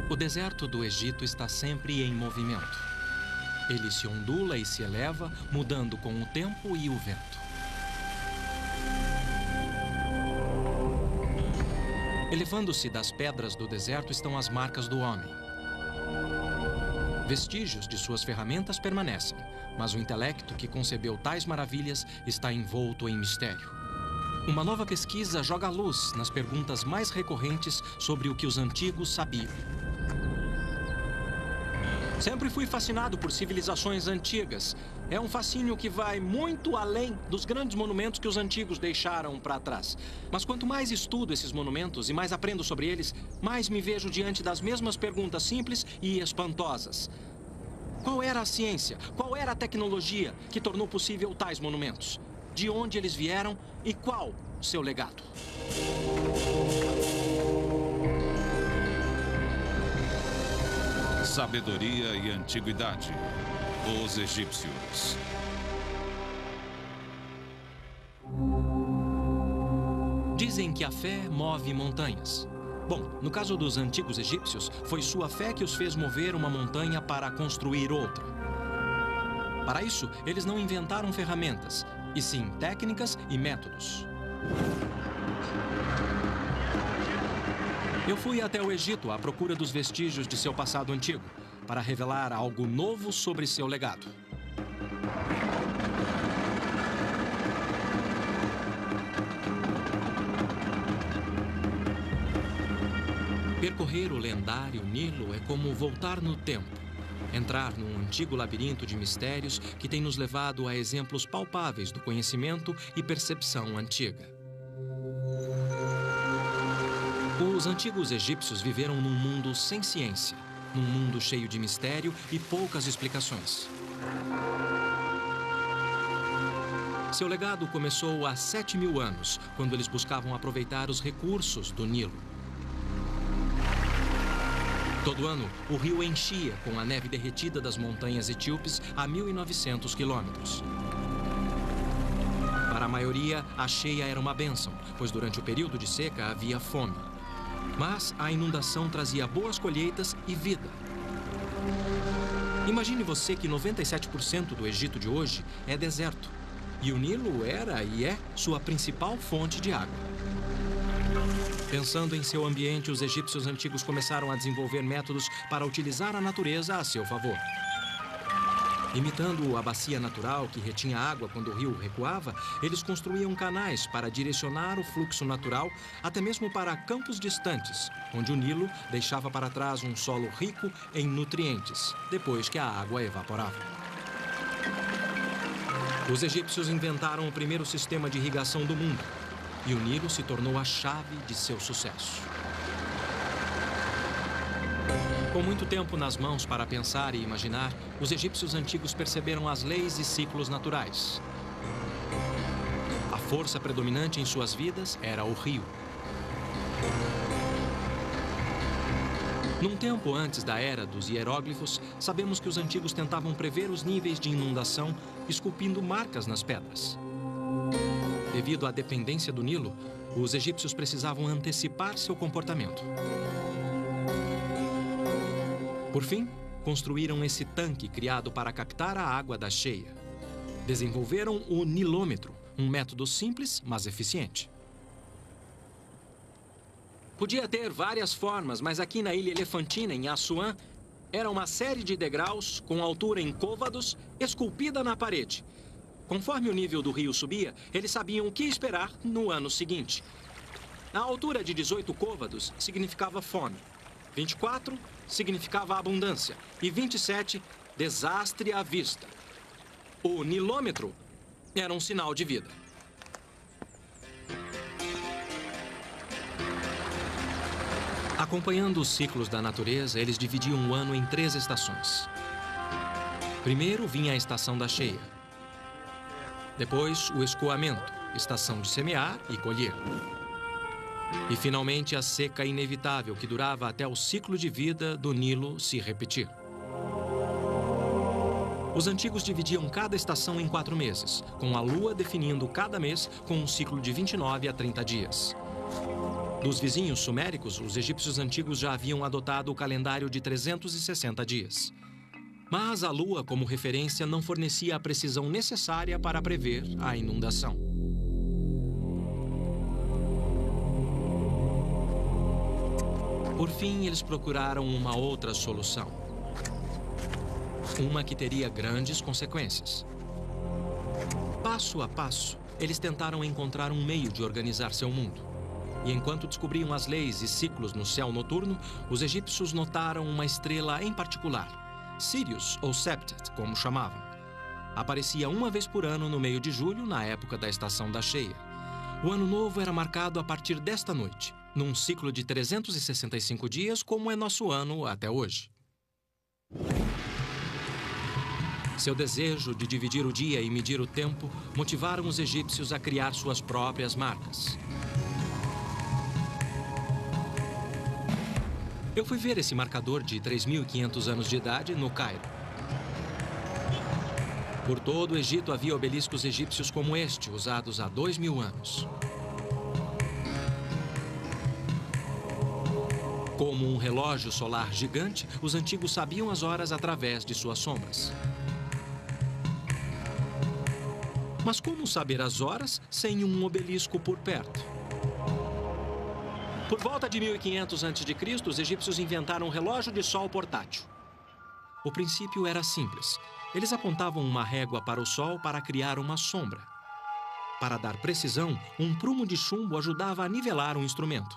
O deserto do Egito está sempre em movimento. Ele se ondula e se eleva, mudando com o tempo e o vento. Elevando-se das pedras do deserto estão as marcas do homem. Vestígios de suas ferramentas permanecem, mas o intelecto que concebeu tais maravilhas está envolto em mistério. Uma nova pesquisa joga luz nas perguntas mais recorrentes sobre o que os antigos sabiam. Sempre fui fascinado por civilizações antigas. É um fascínio que vai muito além dos grandes monumentos que os antigos deixaram para trás. Mas quanto mais estudo esses monumentos e mais aprendo sobre eles, mais me vejo diante das mesmas perguntas simples e espantosas. Qual era a ciência? Qual era a tecnologia que tornou possível tais monumentos? De onde eles vieram e qual seu legado? Sabedoria e antiguidade. Os egípcios. Dizem que a fé move montanhas. Bom, no caso dos antigos egípcios, foi sua fé que os fez mover uma montanha para construir outra. Para isso, eles não inventaram ferramentas, e sim técnicas e métodos. Eu fui até o Egito à procura dos vestígios de seu passado antigo, para revelar algo novo sobre seu legado. Percorrer o lendário Nilo é como voltar no tempo, entrar num antigo labirinto de mistérios que tem nos levado a exemplos palpáveis do conhecimento e percepção antiga. Os antigos egípcios viveram num mundo sem ciência, num mundo cheio de mistério e poucas explicações. Seu legado começou há 7.000 anos, quando eles buscavam aproveitar os recursos do Nilo. Todo ano, o rio enchia com a neve derretida das montanhas etíopes a 1.900 quilômetros. Para a maioria, a cheia era uma bênção, pois durante o período de seca havia fome. Mas a inundação trazia boas colheitas e vida. Imagine você que 97% do Egito de hoje é deserto. E o Nilo era e é sua principal fonte de água. Pensando em seu ambiente, os egípcios antigos começaram a desenvolver métodos para utilizar a natureza a seu favor. Imitando a bacia natural que retinha água quando o rio recuava, eles construíam canais para direcionar o fluxo natural, até mesmo para campos distantes, onde o Nilo deixava para trás um solo rico em nutrientes, depois que a água evaporava. Os egípcios inventaram o primeiro sistema de irrigação do mundo, e o Nilo se tornou a chave de seu sucesso. Com muito tempo nas mãos para pensar e imaginar, os egípcios antigos perceberam as leis e ciclos naturais. A força predominante em suas vidas era o rio. Num tempo antes da era dos hieróglifos, sabemos que os antigos tentavam prever os níveis de inundação, esculpindo marcas nas pedras. Devido à dependência do Nilo, os egípcios precisavam antecipar seu comportamento. Por fim, construíram esse tanque criado para captar a água da cheia. Desenvolveram o nilômetro, um método simples, mas eficiente. Podia ter várias formas, mas aqui na Ilha Elefantina, em Assuã, era uma série de degraus com altura em côvados, esculpida na parede. Conforme o nível do rio subia, eles sabiam o que esperar no ano seguinte. A altura de 18 côvados significava fome. 24 significava abundância e 27, desastre à vista. O nilômetro era um sinal de vida. Acompanhando os ciclos da natureza, eles dividiam o ano em 3 estações. Primeiro vinha a estação da cheia. Depois, o escoamento, estação de semear e colher. E, finalmente, a seca inevitável, que durava até o ciclo de vida do Nilo se repetir. Os antigos dividiam cada estação em 4 meses, com a lua definindo cada mês com um ciclo de 29 a 30 dias. Dos vizinhos suméricos, os egípcios antigos já haviam adotado o calendário de 360 dias. Mas a lua, como referência, não fornecia a precisão necessária para prever a inundação. Por fim, eles procuraram uma outra solução. Uma que teria grandes consequências. Passo a passo, eles tentaram encontrar um meio de organizar seu mundo. E enquanto descobriam as leis e ciclos no céu noturno, os egípcios notaram uma estrela em particular, Sirius, ou Septet, como chamavam. Aparecia uma vez por ano no meio de julho, na época da estação da cheia. O ano novo era marcado a partir desta noite, num ciclo de 365 dias, como é nosso ano até hoje. Seu desejo de dividir o dia e medir o tempo motivaram os egípcios a criar suas próprias marcas. Eu fui ver esse marcador de 3.500 anos de idade no Cairo. Por todo o Egito havia obeliscos egípcios como este, usados há 2.000 anos. Como um relógio solar gigante, os antigos sabiam as horas através de suas sombras. Mas como saber as horas sem um obelisco por perto? Por volta de 1500 a.C., os egípcios inventaram um relógio de sol portátil. O princípio era simples. Eles apontavam uma régua para o sol para criar uma sombra. Para dar precisão, um prumo de chumbo ajudava a nivelar o instrumento.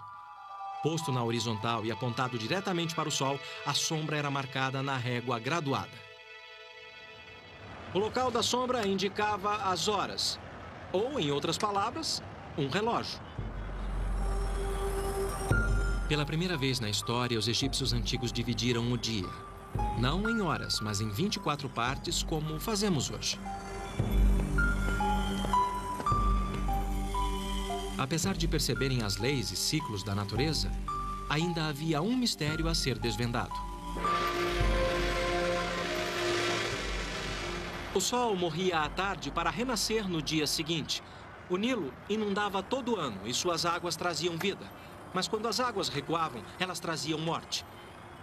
Posto na horizontal e apontado diretamente para o sol, a sombra era marcada na régua graduada. O local da sombra indicava as horas, ou, em outras palavras, um relógio. Pela primeira vez na história, os egípcios antigos dividiram o dia. Não em horas, mas em 24 partes, como fazemos hoje. Apesar de perceberem as leis e ciclos da natureza, ainda havia um mistério a ser desvendado. O sol morria à tarde para renascer no dia seguinte. O Nilo inundava todo ano e suas águas traziam vida. Mas quando as águas recuavam, elas traziam morte.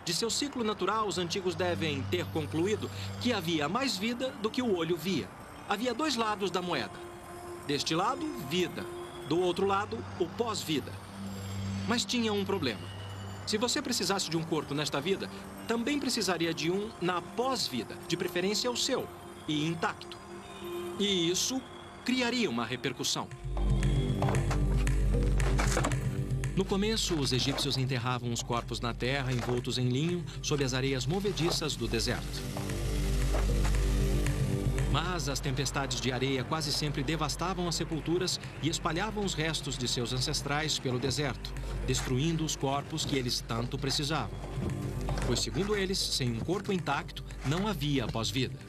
De seu ciclo natural, os antigos devem ter concluído que havia mais vida do que o olho via. Havia dois lados da moeda. Deste lado, vida. Do outro lado, o pós-vida. Mas tinha um problema. Se você precisasse de um corpo nesta vida, também precisaria de um na pós-vida, de preferência o seu, e intacto. E isso criaria uma repercussão. No começo, os egípcios enterravam os corpos na terra, envoltos em linho, sob as areias movediças do deserto. Mas as tempestades de areia quase sempre devastavam as sepulturas e espalhavam os restos de seus ancestrais pelo deserto, destruindo os corpos que eles tanto precisavam. Pois, segundo eles, sem um corpo intacto, não havia pós-vida.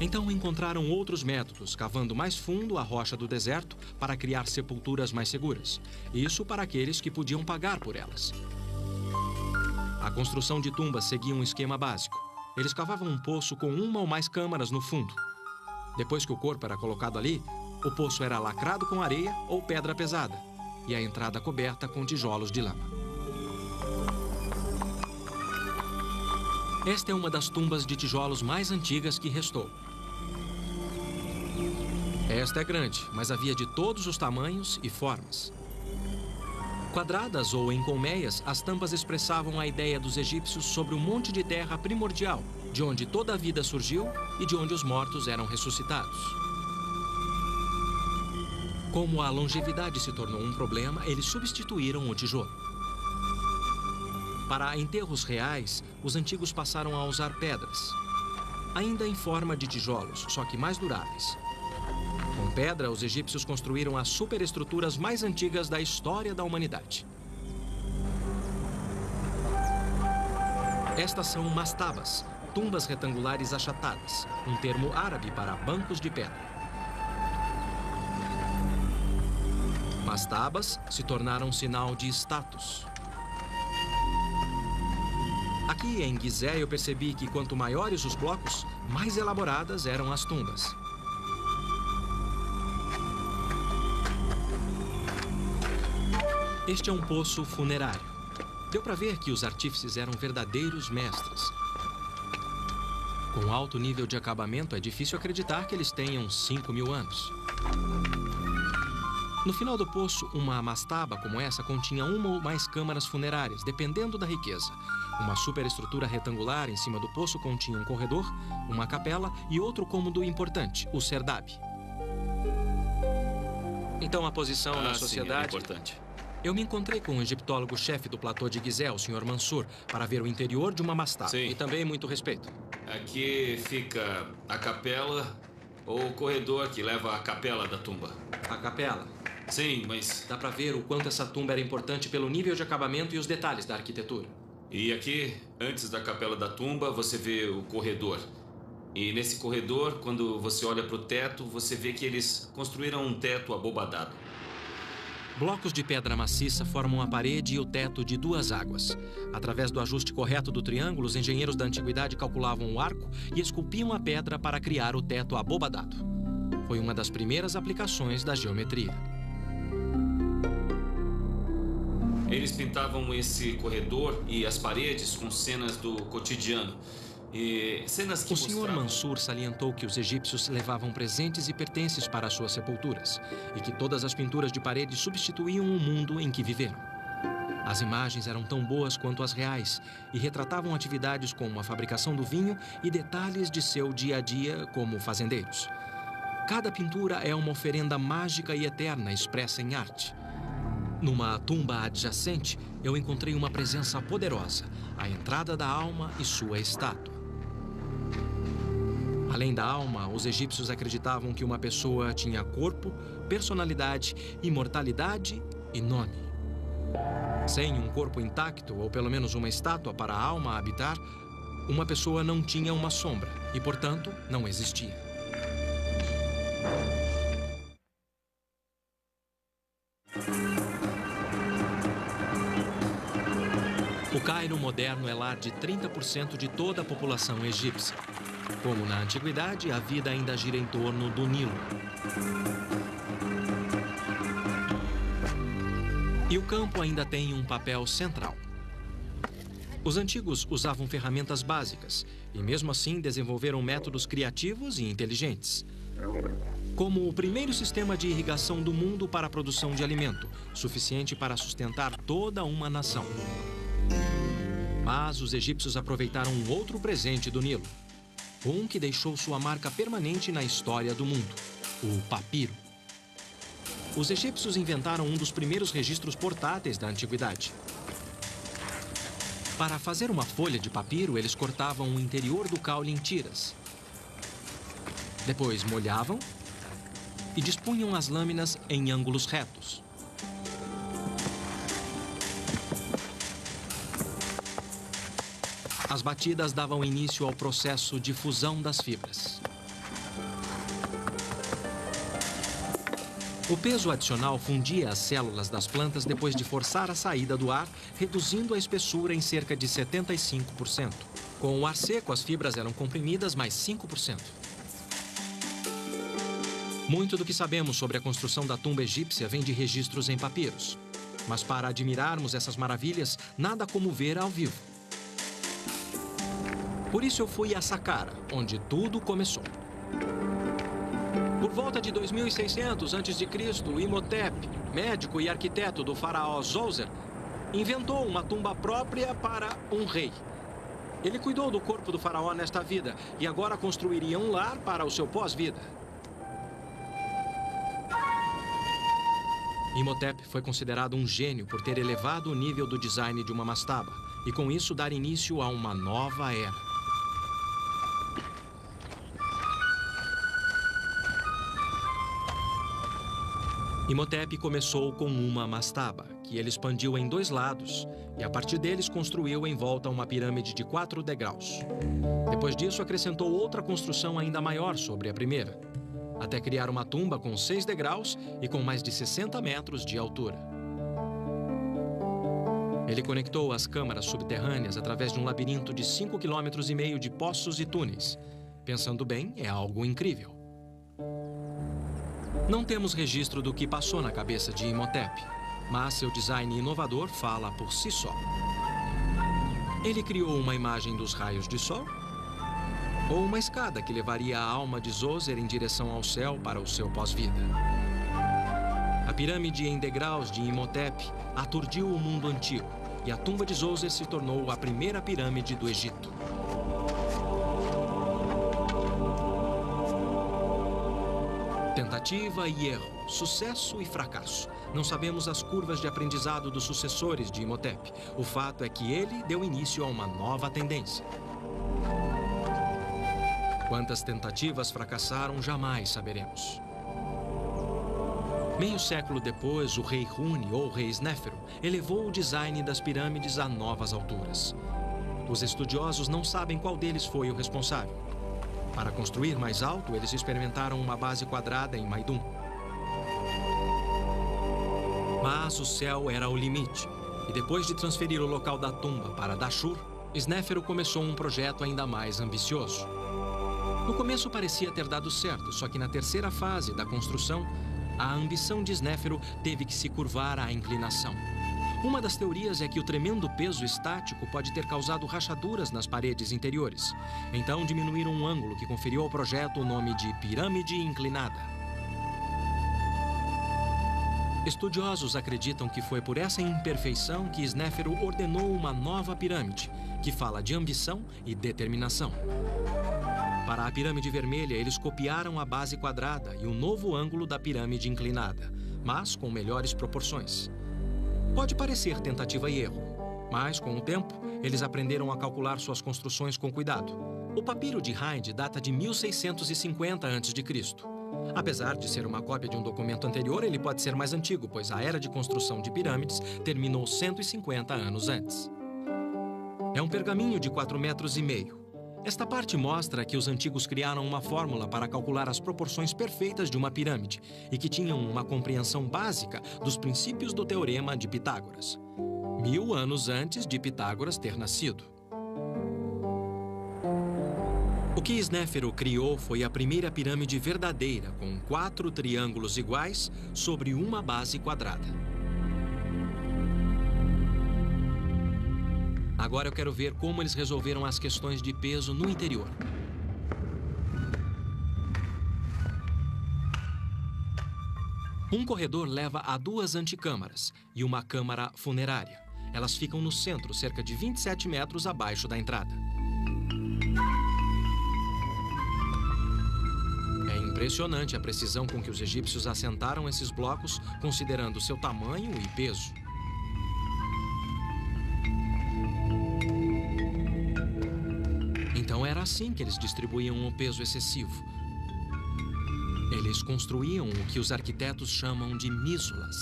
Então encontraram outros métodos, cavando mais fundo a rocha do deserto para criar sepulturas mais seguras. Isso para aqueles que podiam pagar por elas. A construção de tumbas seguia um esquema básico. Eles cavavam um poço com uma ou mais câmaras no fundo. Depois que o corpo era colocado ali, o poço era lacrado com areia ou pedra pesada e a entrada coberta com tijolos de lama. Esta é uma das tumbas de tijolos mais antigas que restou. Esta é grande, mas havia de todos os tamanhos e formas. Quadradas ou em colmeias, as tampas expressavam a ideia dos egípcios sobre o monte de terra primordial, de onde toda a vida surgiu e de onde os mortos eram ressuscitados. Como a longevidade se tornou um problema, eles substituíram o tijolo. Para enterros reais, os antigos passaram a usar pedras, ainda em forma de tijolos, só que mais duráveis. Com pedra, os egípcios construíram as superestruturas mais antigas da história da humanidade. Estas são mastabas, tumbas retangulares achatadas, um termo árabe para bancos de pedra. Mastabas se tornaram sinal de status. Aqui em Gizé eu percebi que quanto maiores os blocos, mais elaboradas eram as tumbas. Este é um poço funerário. Deu para ver que os artífices eram verdadeiros mestres. Com alto nível de acabamento, é difícil acreditar que eles tenham 5.000 anos. No final do poço, uma mastaba como essa continha uma ou mais câmaras funerárias, dependendo da riqueza. Uma superestrutura retangular em cima do poço continha um corredor, uma capela e outro cômodo importante, o serdab. Então, a posição na sociedade... Sim, é importante. Eu me encontrei com o egiptólogo-chefe do platô de Gizé, o Sr. Mansur, para ver o interior de uma mastaba. Sim. E também muito respeito. Aqui fica a capela ou o corredor que leva à capela da tumba. A capela. Sim, mas... Dá para ver o quanto essa tumba era importante pelo nível de acabamento e os detalhes da arquitetura. E aqui, antes da capela da tumba, você vê o corredor. E nesse corredor, quando você olha para o teto, você vê que eles construíram um teto abobadado. Blocos de pedra maciça formam a parede e o teto de 2 águas. Através do ajuste correto do triângulo, os engenheiros da antiguidade calculavam o arco e esculpiam a pedra para criar o teto abobadado. Foi uma das primeiras aplicações da geometria. Eles pintavam esse corredor e as paredes com cenas do cotidiano. E cenas que O Sr. Mansur salientou que os egípcios levavam presentes e pertences para as suas sepulturas e que todas as pinturas de parede substituíam o mundo em que viveram. As imagens eram tão boas quanto as reais e retratavam atividades como a fabricação do vinho e detalhes de seu dia a dia como fazendeiros. Cada pintura é uma oferenda mágica e eterna expressa em arte. Numa tumba adjacente, eu encontrei uma presença poderosa, a entrada da alma e sua estátua. Além da alma, os egípcios acreditavam que uma pessoa tinha corpo, personalidade, imortalidade e nome. Sem um corpo intacto, ou pelo menos uma estátua para a alma habitar, uma pessoa não tinha uma sombra e, portanto, não existia. O Cairo moderno é lar de 30% de toda a população egípcia. Como na antiguidade, a vida ainda gira em torno do Nilo. E o campo ainda tem um papel central. Os antigos usavam ferramentas básicas e, mesmo assim, desenvolveram métodos criativos e inteligentes. Como o primeiro sistema de irrigação do mundo para a produção de alimento, suficiente para sustentar toda uma nação. Mas os egípcios aproveitaram um outro presente do Nilo. Um que deixou sua marca permanente na história do mundo, o papiro. Os egípcios inventaram um dos primeiros registros portáteis da antiguidade. Para fazer uma folha de papiro, eles cortavam o interior do caule em tiras. Depois molhavam e dispunham as lâminas em ângulos retos. As batidas davam início ao processo de fusão das fibras. O peso adicional fundia as células das plantas depois de forçar a saída do ar, reduzindo a espessura em cerca de 75%. Com o ar seco, as fibras eram comprimidas mais 5%. Muito do que sabemos sobre a construção da tumba egípcia vem de registros em papiros. Mas para admirarmos essas maravilhas, nada como ver ao vivo. Por isso eu fui a Saqqara, onde tudo começou. Por volta de 2600 a.C., Imhotep, médico e arquiteto do faraó Djoser, inventou uma tumba própria para um rei. Ele cuidou do corpo do faraó nesta vida e agora construiria um lar para o seu pós-vida. Imhotep foi considerado um gênio por ter elevado o nível do design de uma mastaba e, com isso, dar início a uma nova era. Imhotep começou com uma mastaba, que ele expandiu em 2 lados, e a partir deles construiu em volta uma pirâmide de 4 degraus. Depois disso, acrescentou outra construção ainda maior sobre a primeira, até criar uma tumba com 6 degraus e com mais de 60 metros de altura. Ele conectou as câmaras subterrâneas através de um labirinto de 5,5 km de poços e túneis. Pensando bem, é algo incrível. Não temos registro do que passou na cabeça de Imhotep, mas seu design inovador fala por si só. Ele criou uma imagem dos raios de sol? Ou uma escada que levaria a alma de Zoser em direção ao céu para o seu pós-vida? A pirâmide em degraus de Imhotep aturdiu o mundo antigo, e a tumba de Zoser se tornou a primeira pirâmide do Egito. Tentativa e erro, sucesso e fracasso. Não sabemos as curvas de aprendizado dos sucessores de Imhotep. O fato é que ele deu início a uma nova tendência. Quantas tentativas fracassaram, jamais saberemos. Meio século depois, o rei Huni, ou rei Snéfero, elevou o design das pirâmides a novas alturas. Os estudiosos não sabem qual deles foi o responsável. Para construir mais alto, eles experimentaram uma base quadrada em Maidum. Mas o céu era o limite, e depois de transferir o local da tumba para Dashur, Snéfero começou um projeto ainda mais ambicioso. No começo parecia ter dado certo, só que na terceira fase da construção, a ambição de Snéfero teve que se curvar à inclinação. Uma das teorias é que o tremendo peso estático pode ter causado rachaduras nas paredes interiores. Então diminuíram um ângulo que conferiu ao projeto o nome de pirâmide inclinada. Estudiosos acreditam que foi por essa imperfeição que Snéfero ordenou uma nova pirâmide, que fala de ambição e determinação. Para a pirâmide vermelha, eles copiaram a base quadrada e o novo ângulo da pirâmide inclinada, mas com melhores proporções. Pode parecer tentativa e erro, mas, com o tempo, eles aprenderam a calcular suas construções com cuidado. O papiro de Hind data de 1650 a.C. Apesar de ser uma cópia de um documento anterior, ele pode ser mais antigo, pois a era de construção de pirâmides terminou 150 anos antes. É um pergaminho de 4,5 metros. Esta parte mostra que os antigos criaram uma fórmula para calcular as proporções perfeitas de uma pirâmide e que tinham uma compreensão básica dos princípios do Teorema de Pitágoras. 1000 anos antes de Pitágoras ter nascido. O que Snéfero criou foi a primeira pirâmide verdadeira, com 4 triângulos iguais sobre uma base quadrada. Agora eu quero ver como eles resolveram as questões de peso no interior. Um corredor leva a 2 antecâmaras e uma câmara funerária. Elas ficam no centro, cerca de 27 metros abaixo da entrada. É impressionante a precisão com que os egípcios assentaram esses blocos, considerando seu tamanho e peso. Então era assim que eles distribuíam o peso excessivo. Eles construíam o que os arquitetos chamam de mísulas.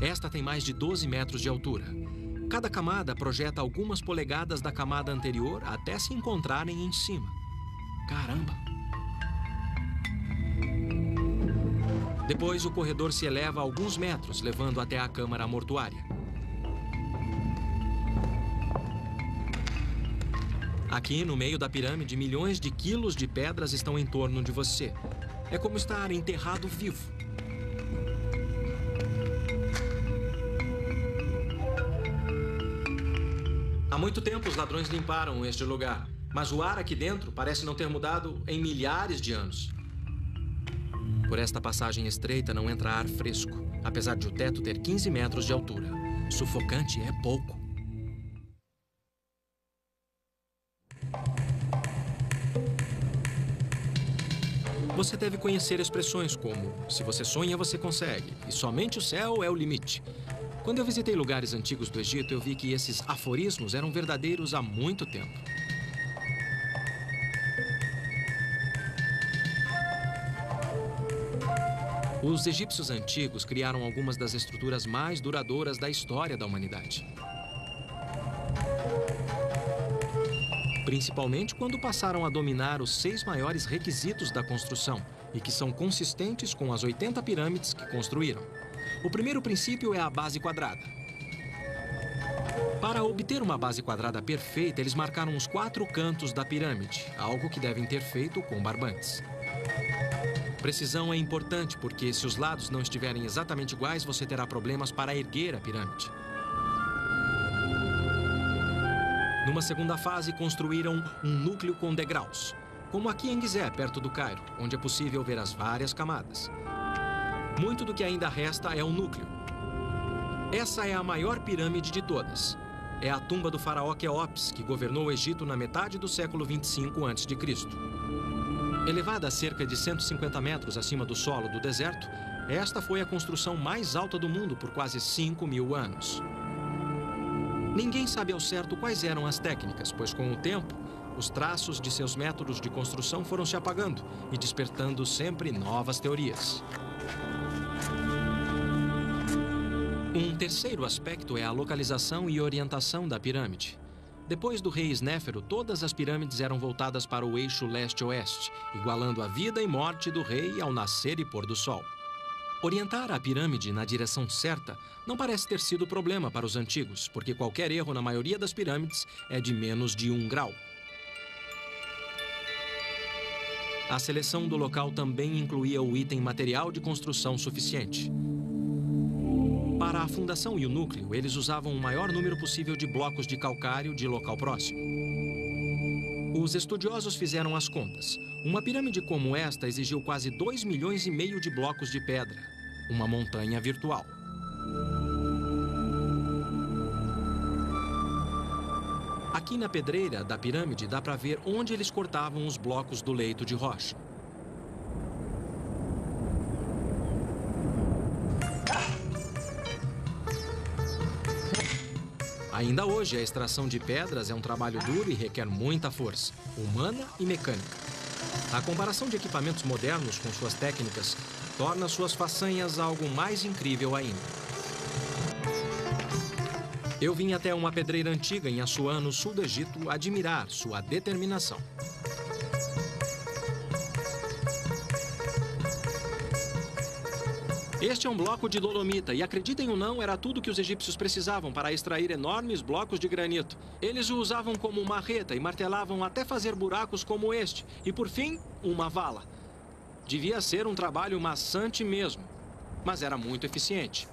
Esta tem mais de 12 metros de altura. Cada camada projeta algumas polegadas da camada anterior até se encontrarem em cima. Caramba! Depois o corredor se eleva alguns metros, levando até a câmara mortuária. Aqui, no meio da pirâmide, milhões de quilos de pedras estão em torno de você. É como estar enterrado vivo. Há muito tempo os ladrões limparam este lugar, mas o ar aqui dentro parece não ter mudado em milhares de anos. Por esta passagem estreita não entra ar fresco, apesar de o teto ter 15 metros de altura. Sufocante é pouco. Você deve conhecer expressões como "se você sonha, você consegue" e "somente o céu é o limite". Quando eu visitei lugares antigos do Egito, eu vi que esses aforismos eram verdadeiros há muito tempo. Os egípcios antigos criaram algumas das estruturas mais duradouras da história da humanidade. Principalmente quando passaram a dominar os 6 maiores requisitos da construção e que são consistentes com as 80 pirâmides que construíram. O primeiro princípio é a base quadrada. Para obter uma base quadrada perfeita, eles marcaram os 4 cantos da pirâmide, algo que devem ter feito com barbantes. Precisão é importante porque, se os lados não estiverem exatamente iguais, você terá problemas para erguer a pirâmide. Numa segunda fase, construíram um núcleo com degraus, como aqui em Gizé, perto do Cairo, onde é possível ver as várias camadas. Muito do que ainda resta é o núcleo. Essa é a maior pirâmide de todas. É a tumba do faraó Quéops, que governou o Egito na metade do século 25 a.C. Elevada a cerca de 150 metros acima do solo do deserto, esta foi a construção mais alta do mundo por quase 5.000 anos. Ninguém sabe ao certo quais eram as técnicas, pois com o tempo, os traços de seus métodos de construção foram se apagando e despertando sempre novas teorias. Um terceiro aspecto é a localização e orientação da pirâmide. Depois do rei Snéfero, todas as pirâmides eram voltadas para o eixo leste-oeste, igualando a vida e morte do rei ao nascer e pôr do sol. Orientar a pirâmide na direção certa não parece ter sido problema para os antigos, porque qualquer erro na maioria das pirâmides é de menos de 1 grau. A seleção do local também incluía o item material de construção suficiente. Para a fundação e o núcleo, eles usavam o maior número possível de blocos de calcário de local próximo. Os estudiosos fizeram as contas. Uma pirâmide como esta exigiu quase 2,5 milhões de blocos de pedra, uma montanha virtual. Aqui na pedreira da pirâmide dá para ver onde eles cortavam os blocos do leito de rocha. Ainda hoje, a extração de pedras é um trabalho duro e requer muita força, humana e mecânica. A comparação de equipamentos modernos com suas técnicas torna suas façanhas algo mais incrível ainda. Eu vim até uma pedreira antiga em Assuã, no sul do Egito, admirar sua determinação. Este é um bloco de dolomita e, acreditem ou não, era tudo que os egípcios precisavam para extrair enormes blocos de granito. Eles o usavam como marreta e martelavam até fazer buracos como este. E, por fim, uma vala. Devia ser um trabalho maçante mesmo, mas era muito eficiente.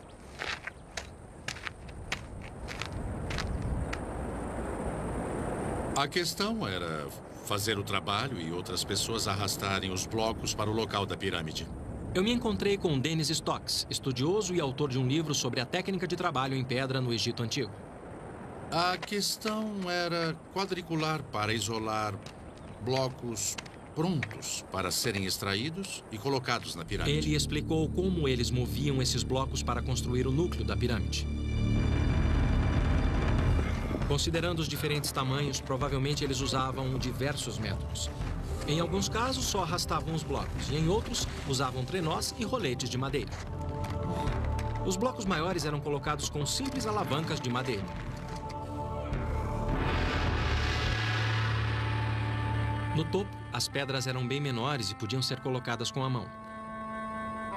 A questão era fazer o trabalho e outras pessoas arrastarem os blocos para o local da pirâmide. Eu me encontrei com Dennis Stocks, estudioso e autor de um livro sobre a técnica de trabalho em pedra no Egito Antigo. A questão era quadricular para isolar blocos prontos para serem extraídos e colocados na pirâmide. Ele explicou como eles moviam esses blocos para construir o núcleo da pirâmide. Considerando os diferentes tamanhos, provavelmente eles usavam diversos métodos. Em alguns casos, só arrastavam os blocos, e em outros, usavam trenós e roletes de madeira. Os blocos maiores eram colocados com simples alavancas de madeira. No topo, as pedras eram bem menores e podiam ser colocadas com a mão.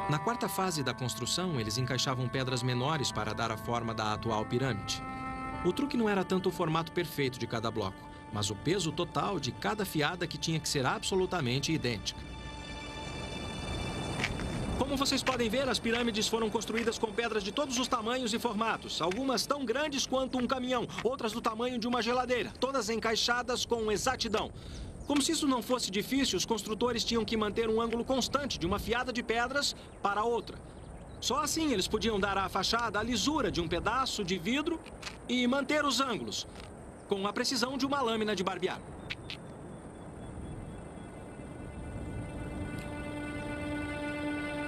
Na quarta fase da construção, eles encaixavam pedras menores para dar a forma da atual pirâmide. O truque não era tanto o formato perfeito de cada bloco, mas o peso total de cada fiada, que tinha que ser absolutamente idêntica. Como vocês podem ver, as pirâmides foram construídas com pedras de todos os tamanhos e formatos. Algumas tão grandes quanto um caminhão, outras do tamanho de uma geladeira, todas encaixadas com exatidão. Como se isso não fosse difícil, os construtores tinham que manter um ângulo constante de uma fiada de pedras para outra. Só assim eles podiam dar à fachada a lisura de um pedaço de vidro e manter os ângulos, com a precisão de uma lâmina de barbear.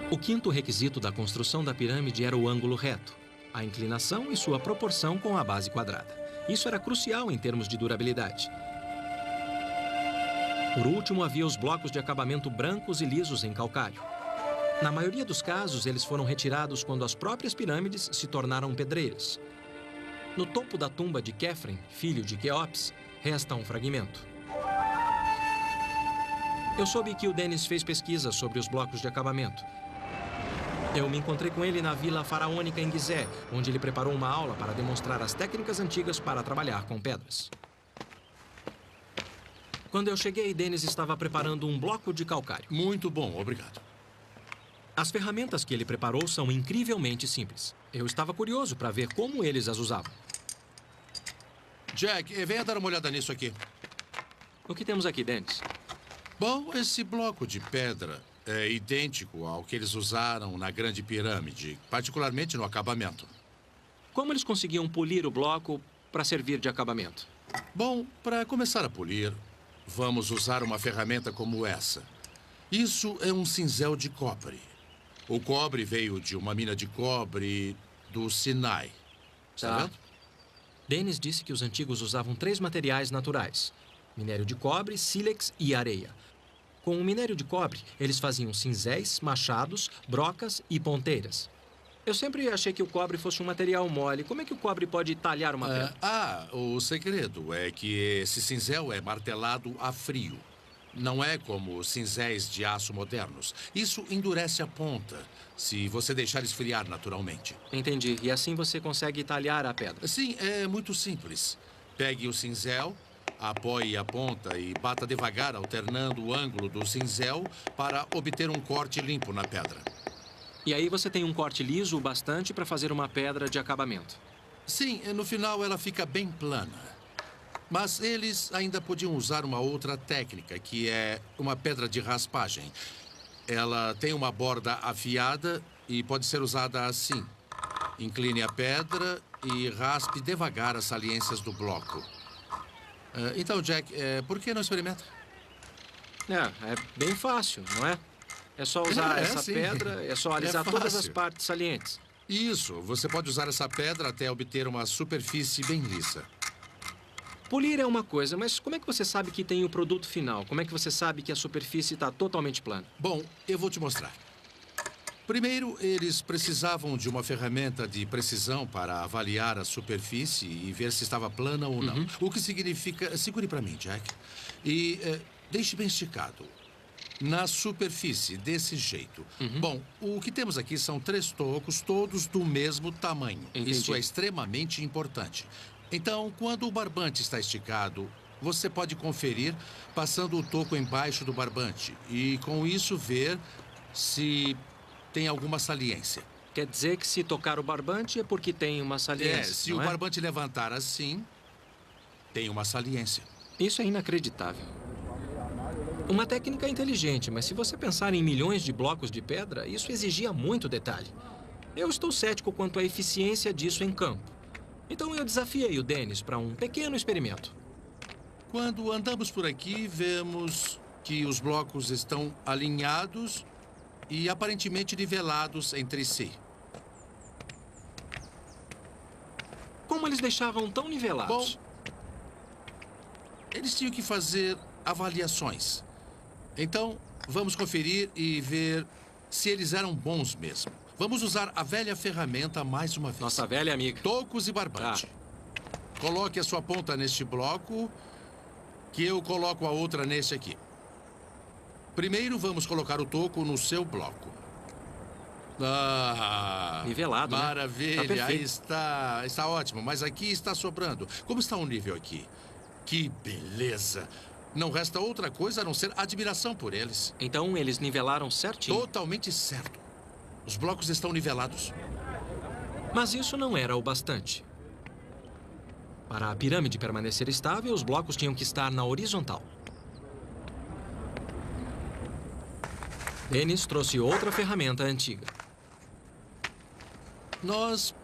O quinto requisito da construção da pirâmide era o ângulo reto, a inclinação e sua proporção com a base quadrada. Isso era crucial em termos de durabilidade. Por último, havia os blocos de acabamento brancos e lisos em calcário. Na maioria dos casos, eles foram retirados quando as próprias pirâmides se tornaram pedreiras. No topo da tumba de Quefren, filho de Quéops, resta um fragmento. Eu soube que o Dennis fez pesquisas sobre os blocos de acabamento. Eu me encontrei com ele na Vila Faraônica em Gizé, onde ele preparou uma aula para demonstrar as técnicas antigas para trabalhar com pedras. Quando eu cheguei, Dennis estava preparando um bloco de calcário. Muito bom, obrigado. As ferramentas que ele preparou são incrivelmente simples. Eu estava curioso para ver como eles as usavam. Jack, venha dar uma olhada nisso aqui. O que temos aqui, Dennis? Bom, esse bloco de pedra é idêntico ao que eles usaram na Grande Pirâmide, particularmente no acabamento. Como eles conseguiam polir o bloco para servir de acabamento? Bom, para começar a polir, vamos usar uma ferramenta como essa. Isso é um cinzel de cobre. O cobre veio de uma mina de cobre do Sinai. Está vendo? Dennis disse que os antigos usavam 3 materiais naturais: minério de cobre, sílex e areia. Com o minério de cobre, eles faziam cinzéis, machados, brocas e ponteiras. Eu sempre achei que o cobre fosse um material mole. Como é que o cobre pode talhar uma pedra? O segredo é que esse cinzel é martelado a frio. Não é como os cinzéis de aço modernos. Isso endurece a ponta, se você deixar esfriar naturalmente. Entendi. E assim você consegue talhar a pedra. Sim, é muito simples. Pegue o cinzel, apoie a ponta e bata devagar, alternando o ângulo do cinzel para obter um corte limpo na pedra. E aí você tem um corte liso o bastante para fazer uma pedra de acabamento. Sim, no final ela fica bem plana. Mas eles ainda podiam usar uma outra técnica, que é uma pedra de raspagem. Ela tem uma borda afiada e pode ser usada assim. Incline a pedra e raspe devagar as saliências do bloco. Então, Jack, por que não experimenta? É bem fácil, não é? É só usar essa sim. pedra, é só alisar todas as fácil. partes salientes. Isso, você pode usar essa pedra até obter uma superfície bem lisa. Polir é uma coisa, mas como é que você sabe que tem o produto final? Como é que você sabe que a superfície está totalmente plana? Bom, eu vou te mostrar. Primeiro, eles precisavam de uma ferramenta de precisão para avaliar a superfície e ver se estava plana ou não. O que significa... Segure para mim, Jack. E deixe bem esticado. Na superfície, desse jeito. Bom, o que temos aqui são 3 tocos, todos do mesmo tamanho. Entendi. Isso é extremamente importante. Então, quando o barbante está esticado, você pode conferir passando o toco embaixo do barbante e, com isso, ver se tem alguma saliência. Quer dizer que se tocar o barbante é porque tem uma saliência, Se o barbante levantar assim, tem uma saliência. Isso é inacreditável. Uma técnica inteligente, mas se você pensar em milhões de blocos de pedra, isso exigia muito detalhe. Eu estou cético quanto à eficiência disso em campo. Então eu desafiei o Dennis para um pequeno experimento. Quando andamos por aqui, vemos que os blocos estão alinhados e aparentemente nivelados entre si. Como eles deixavam tão nivelados? Bom, eles tinham que fazer avaliações. Então, vamos conferir e ver se eles eram bons mesmo. Vamos usar a velha ferramenta mais uma vez. Nossa velha amiga. Tocos e barbante. Coloque a sua ponta neste bloco, que eu coloco a outra neste aqui. Primeiro, vamos colocar o toco no seu bloco. Nivelado, né? Maravilha, Tá perfeito. aí está. Está ótimo, mas aqui está sobrando. Como está o nível aqui? Que beleza! Não resta outra coisa a não ser admiração por eles. Então eles nivelaram certinho. Totalmente certo. Os blocos estão nivelados. Mas isso não era o bastante. Para a pirâmide permanecer estável, os blocos tinham que estar na horizontal. Dennis trouxe outra ferramenta antiga. Nós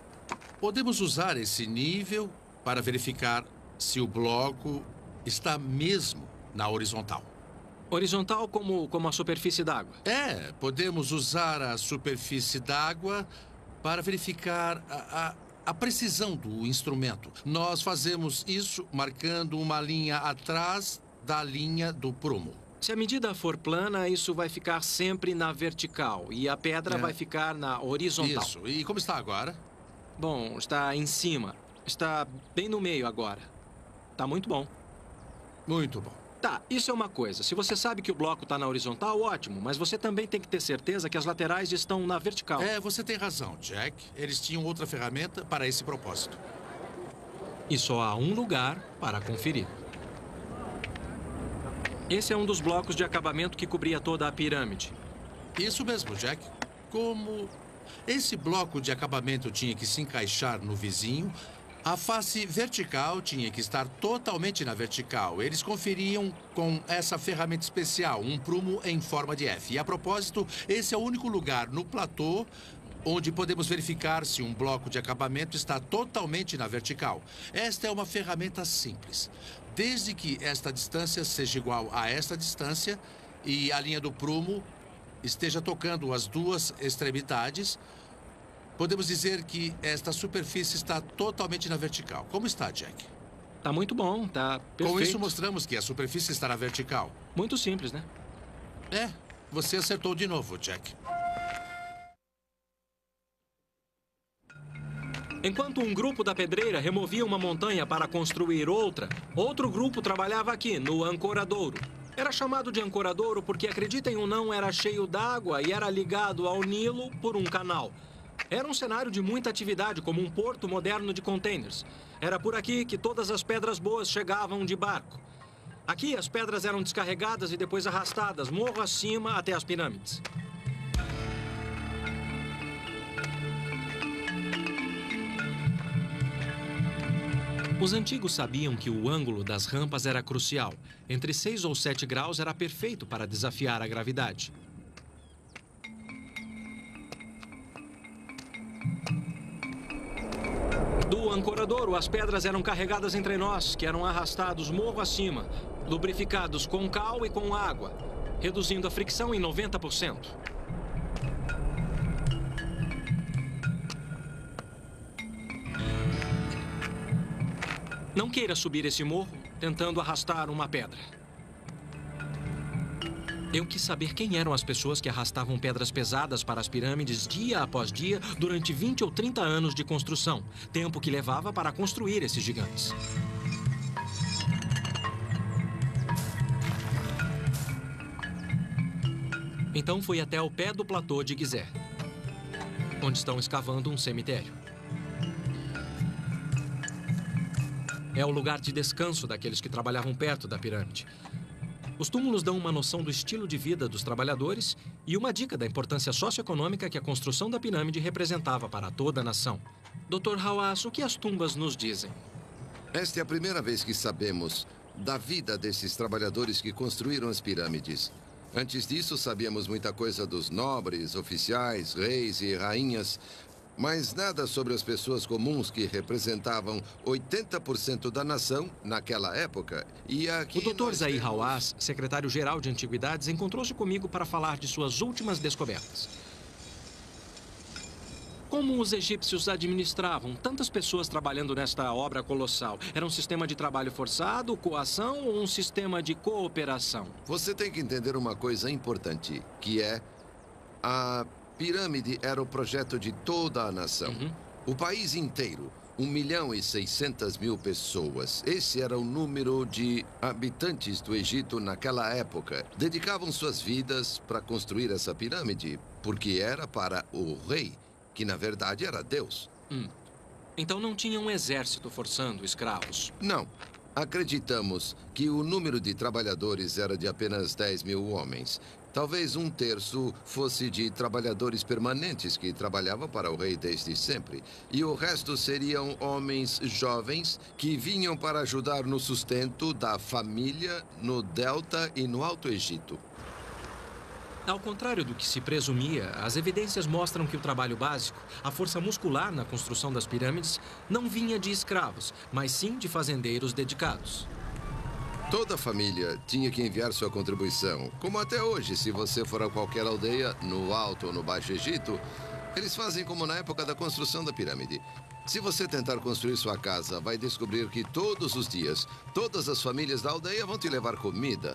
podemos usar esse nível para verificar se o bloco está mesmo na horizontal. Horizontal como a superfície d'água. Podemos usar a superfície d'água para verificar a precisão do instrumento. Nós fazemos isso marcando uma linha atrás da linha do prumo. Se a medida for plana, isso vai ficar sempre na vertical e a pedra vai ficar na horizontal. Isso. E como está agora? Bom, está em cima. Está bem no meio agora. Está muito bom. Muito bom. Tá, isso é uma coisa. Se você sabe que o bloco está na horizontal, ótimo. Mas você também tem que ter certeza que as laterais estão na vertical. Você tem razão, Jack. Eles tinham outra ferramenta para esse propósito. E só há um lugar para conferir. Esse é um dos blocos de acabamento que cobria toda a pirâmide. Isso mesmo, Jack. como esse bloco de acabamento tinha que se encaixar no vizinho, a face vertical tinha que estar totalmente na vertical. Eles conferiam com essa ferramenta especial, um prumo em forma de F. E, a propósito, esse é o único lugar no platô onde podemos verificar se um bloco de acabamento está totalmente na vertical. Esta é uma ferramenta simples. Desde que esta distância seja igual a esta distância e a linha do prumo esteja tocando as duas extremidades, podemos dizer que esta superfície está totalmente na vertical. Como está, Jack? Tá muito bom, tá perfeito. Com isso, mostramos que a superfície está na vertical. Muito simples, né? É, você acertou de novo, Jack. Enquanto um grupo da pedreira removia uma montanha para construir outra, outro grupo trabalhava aqui, no ancoradouro. Era chamado de ancoradouro porque, acreditem ou não, era cheio d'água e era ligado ao Nilo por um canal. Era um cenário de muita atividade, como um porto moderno de containers. Era por aqui que todas as pedras boas chegavam de barco. Aqui, as pedras eram descarregadas e depois arrastadas morro acima até as pirâmides. Os antigos sabiam que o ângulo das rampas era crucial. Entre 6 ou 7 graus era perfeito para desafiar a gravidade. Do ancoradouro, as pedras eram carregadas em trenós, que eram arrastados morro acima, lubrificados com cal e com água, reduzindo a fricção em 90%. Não queira subir esse morro tentando arrastar uma pedra. Eu quis saber quem eram as pessoas que arrastavam pedras pesadas para as pirâmides dia após dia durante 20 ou 30 anos de construção, tempo que levava para construir esses gigantes. Então fui até o pé do platô de Gizeh, onde estão escavando um cemitério. É o lugar de descanso daqueles que trabalhavam perto da pirâmide. Os túmulos dão uma noção do estilo de vida dos trabalhadores e uma dica da importância socioeconômica que a construção da pirâmide representava para toda a nação. Dr. Hawass, o que as tumbas nos dizem? Esta é a primeira vez que sabemos da vida desses trabalhadores que construíram as pirâmides. Antes disso, sabíamos muita coisa dos nobres, oficiais, reis e rainhas, mas nada sobre as pessoas comuns que representavam 80% da nação naquela época. E aqui o Dr. Zahi Hawass, secretário-geral de Antiguidades, encontrou-se comigo para falar de suas últimas descobertas. Como os egípcios administravam tantas pessoas trabalhando nesta obra colossal? Era um sistema de trabalho forçado, coação ou um sistema de cooperação? Você tem que entender uma coisa importante, que é a pirâmide era o projeto de toda a nação. O país inteiro, 1.600.000 pessoas. Esse era o número de habitantes do Egito naquela época. Dedicavam suas vidas para construir essa pirâmide, porque era para o rei, que na verdade era Deus. Então não tinha um exército forçando escravos? Não. Acreditamos que o número de trabalhadores era de apenas 10.000 homens. Talvez 1/3 fosse de trabalhadores permanentes que trabalhavam para o rei desde sempre. E o resto seriam homens jovens que vinham para ajudar no sustento da família no Delta e no Alto Egito. Ao contrário do que se presumia, as evidências mostram que o trabalho básico, a força muscular na construção das pirâmides, não vinha de escravos, mas sim de fazendeiros dedicados. Toda família tinha que enviar sua contribuição. Como até hoje, se você for a qualquer aldeia, no Alto ou no Baixo Egito, eles fazem como na época da construção da pirâmide. Se você tentar construir sua casa, vai descobrir que todos os dias, todas as famílias da aldeia vão te levar comida.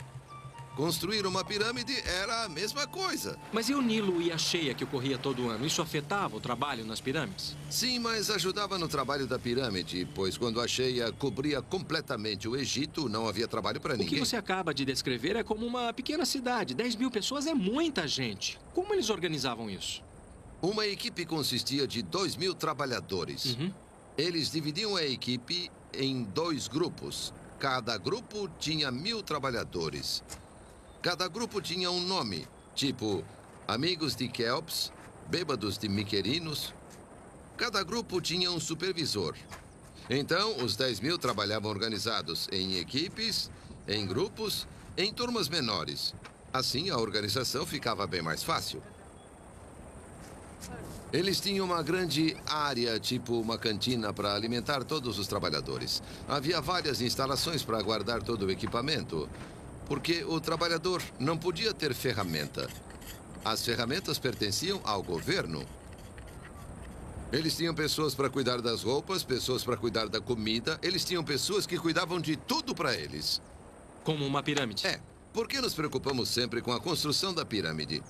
Construir uma pirâmide era a mesma coisa. Mas e o Nilo e a cheia que ocorria todo ano? Isso afetava o trabalho nas pirâmides? Sim, mas ajudava no trabalho da pirâmide, pois quando a cheia cobria completamente o Egito, não havia trabalho para ninguém. O que você acaba de descrever é como uma pequena cidade. 10.000 pessoas é muita gente. Como eles organizavam isso? Uma equipe consistia de 2.000 trabalhadores. Eles dividiam a equipe em 2 grupos. Cada grupo tinha 1.000 trabalhadores. Cada grupo tinha um nome, tipo Amigos de Quéops, bêbados de miquerinos. Cada grupo tinha um supervisor. Então, os 10.000 trabalhavam organizados em equipes, em grupos, em turmas menores. Assim, a organização ficava bem mais fácil. Eles tinham uma grande área, tipo uma cantina, para alimentar todos os trabalhadores. Havia várias instalações para guardar todo o equipamento, porque o trabalhador não podia ter ferramenta. As ferramentas pertenciam ao governo. Eles tinham pessoas para cuidar das roupas, pessoas para cuidar da comida. Eles tinham pessoas que cuidavam de tudo para eles. Como uma pirâmide. É. Por que nos preocupamos sempre com a construção da pirâmide?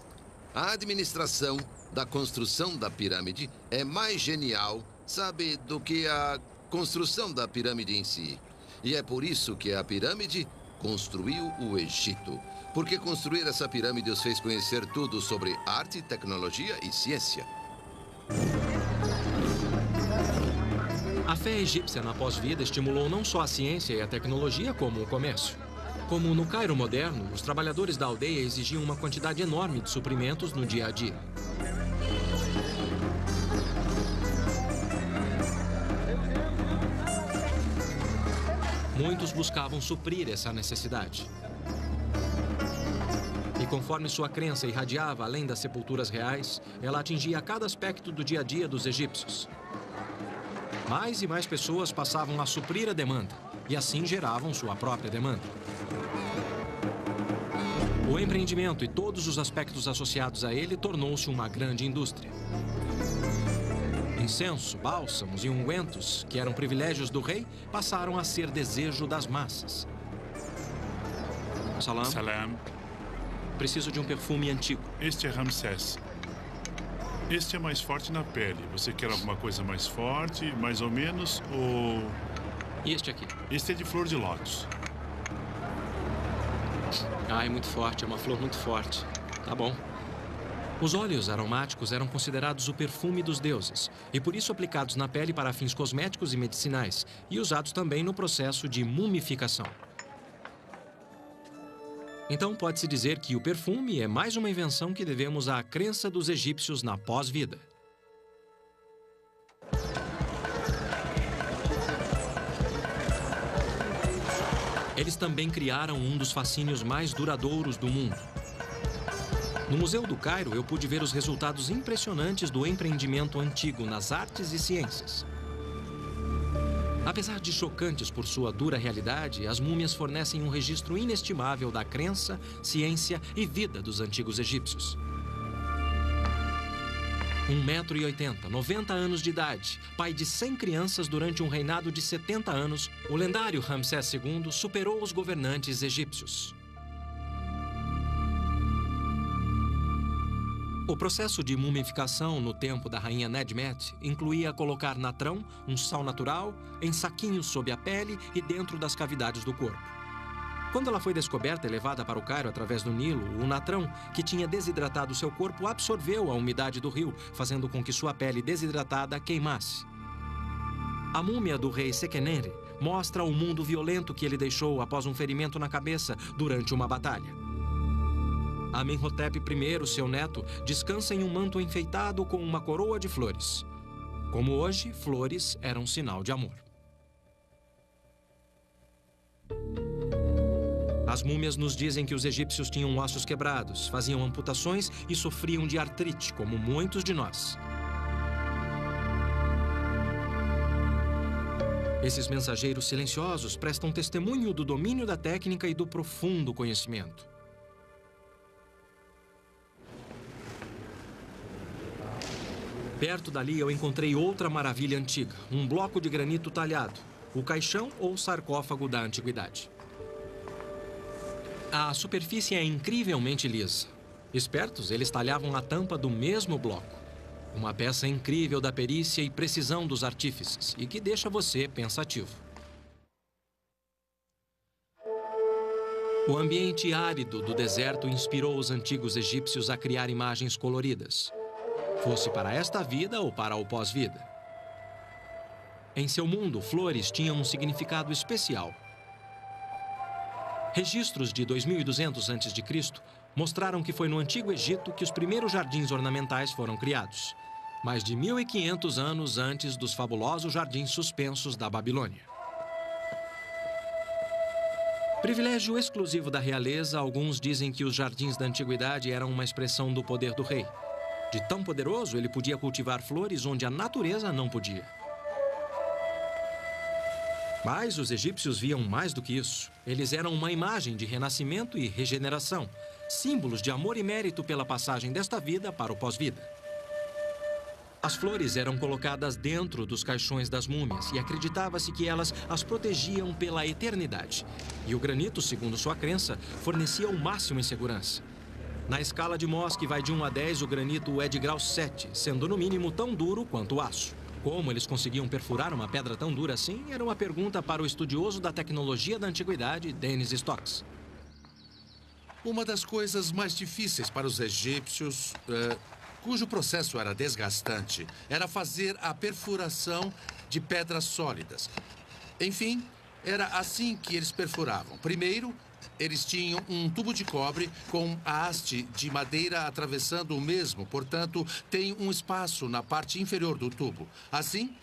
A administração da construção da pirâmide é mais genial, sabe, do que a construção da pirâmide em si. E é por isso que a pirâmide construiu o Egito. Porque construir essa pirâmide os fez conhecer tudo sobre arte, tecnologia e ciência. A fé egípcia na pós-vida estimulou não só a ciência e a tecnologia, como o comércio. Como no Cairo moderno, os trabalhadores da aldeia exigiam uma quantidade enorme de suprimentos no dia a dia. Muitos buscavam suprir essa necessidade. E conforme sua crença irradiava além das sepulturas reais, ela atingia cada aspecto do dia a dia dos egípcios. Mais e mais pessoas passavam a suprir a demanda, e assim geravam sua própria demanda. O empreendimento e todos os aspectos associados a ele tornou-se uma grande indústria. Incenso, bálsamos e ungüentos, que eram privilégios do rei, passaram a ser desejo das massas. Salam. Salam. Preciso de um perfume antigo. Este é Ramsés. Este é mais forte na pele. Você quer alguma coisa mais forte, mais ou menos, ou... E este aqui? Este é de flor de lótus. Ah, é muito forte, é uma flor muito forte. Tá bom. Os óleos aromáticos eram considerados o perfume dos deuses e por isso aplicados na pele para fins cosméticos e medicinais e usados também no processo de mumificação. Então pode-se dizer que o perfume é mais uma invenção que devemos à crença dos egípcios na pós-vida. Eles também criaram um dos fascínios mais duradouros do mundo. No Museu do Cairo, eu pude ver os resultados impressionantes do empreendimento antigo nas artes e ciências. Apesar de chocantes por sua dura realidade, as múmias fornecem um registro inestimável da crença, ciência e vida dos antigos egípcios. 1,80 m, 90 anos de idade, pai de 100 crianças durante um reinado de 70 anos, o lendário Ramsés II superou os governantes egípcios. O processo de mumificação no tempo da rainha Nedmet incluía colocar natrão, um sal natural, em saquinhos sob a pele e dentro das cavidades do corpo. Quando ela foi descoberta e levada para o Cairo através do Nilo, o natrão, que tinha desidratado seu corpo, absorveu a umidade do rio, fazendo com que sua pele desidratada queimasse. A múmia do rei Sequenenre mostra o mundo violento que ele deixou após um ferimento na cabeça durante uma batalha. Amenhotep I, seu neto, descansa em um manto enfeitado com uma coroa de flores. Como hoje, flores eram sinal de amor. As múmias nos dizem que os egípcios tinham ossos quebrados, faziam amputações e sofriam de artrite, como muitos de nós. Esses mensageiros silenciosos prestam testemunho do domínio da técnica e do profundo conhecimento. Perto dali eu encontrei outra maravilha antiga, um bloco de granito talhado, o caixão ou sarcófago da antiguidade. A superfície é incrivelmente lisa. Espertos, eles talhavam a tampa do mesmo bloco. Uma peça incrível da perícia e precisão dos artífices e que deixa você pensativo. O ambiente árido do deserto inspirou os antigos egípcios a criar imagens coloridas, fosse para esta vida ou para o pós-vida. Em seu mundo, flores tinham um significado especial. Registros de 2200 a.C. mostraram que foi no Antigo Egito que os primeiros jardins ornamentais foram criados, mais de 1500 anos antes dos fabulosos jardins suspensos da Babilônia. Privilégio exclusivo da realeza, alguns dizem que os jardins da antiguidade eram uma expressão do poder do rei. De tão poderoso, ele podia cultivar flores onde a natureza não podia. Mas os egípcios viam mais do que isso. Eles eram uma imagem de renascimento e regeneração, símbolos de amor e mérito pela passagem desta vida para o pós-vida. As flores eram colocadas dentro dos caixões das múmias e acreditava-se que elas as protegiam pela eternidade. E o granito, segundo sua crença, fornecia o máximo em segurança. Na escala de Mohs, que vai de 1 a 10, o granito é de grau 7, sendo no mínimo tão duro quanto o aço. Como eles conseguiam perfurar uma pedra tão dura assim, era uma pergunta para o estudioso da tecnologia da antiguidade, Dennis Stocks. Uma das coisas mais difíceis para os egípcios, cujo processo era desgastante, era fazer a perfuração de pedras sólidas. Enfim, era assim que eles perfuravam. Primeiro, eles tinham um tubo de cobre com a haste de madeira atravessando o mesmo, portanto, tem um espaço na parte inferior do tubo. Assim,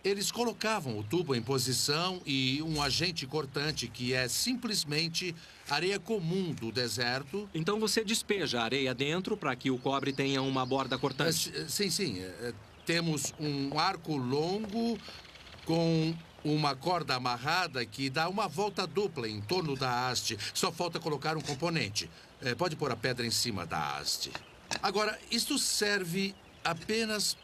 eles colocavam o tubo em posição e um agente cortante, que é simplesmente areia comum do deserto. Então você despeja a areia dentro para que o cobre tenha uma borda cortante? Sim. Temos um arco longo com uma corda amarrada que dá uma volta dupla em torno da haste. Só falta colocar um componente. Pode pôr a pedra em cima da haste. Agora, isto serve apenas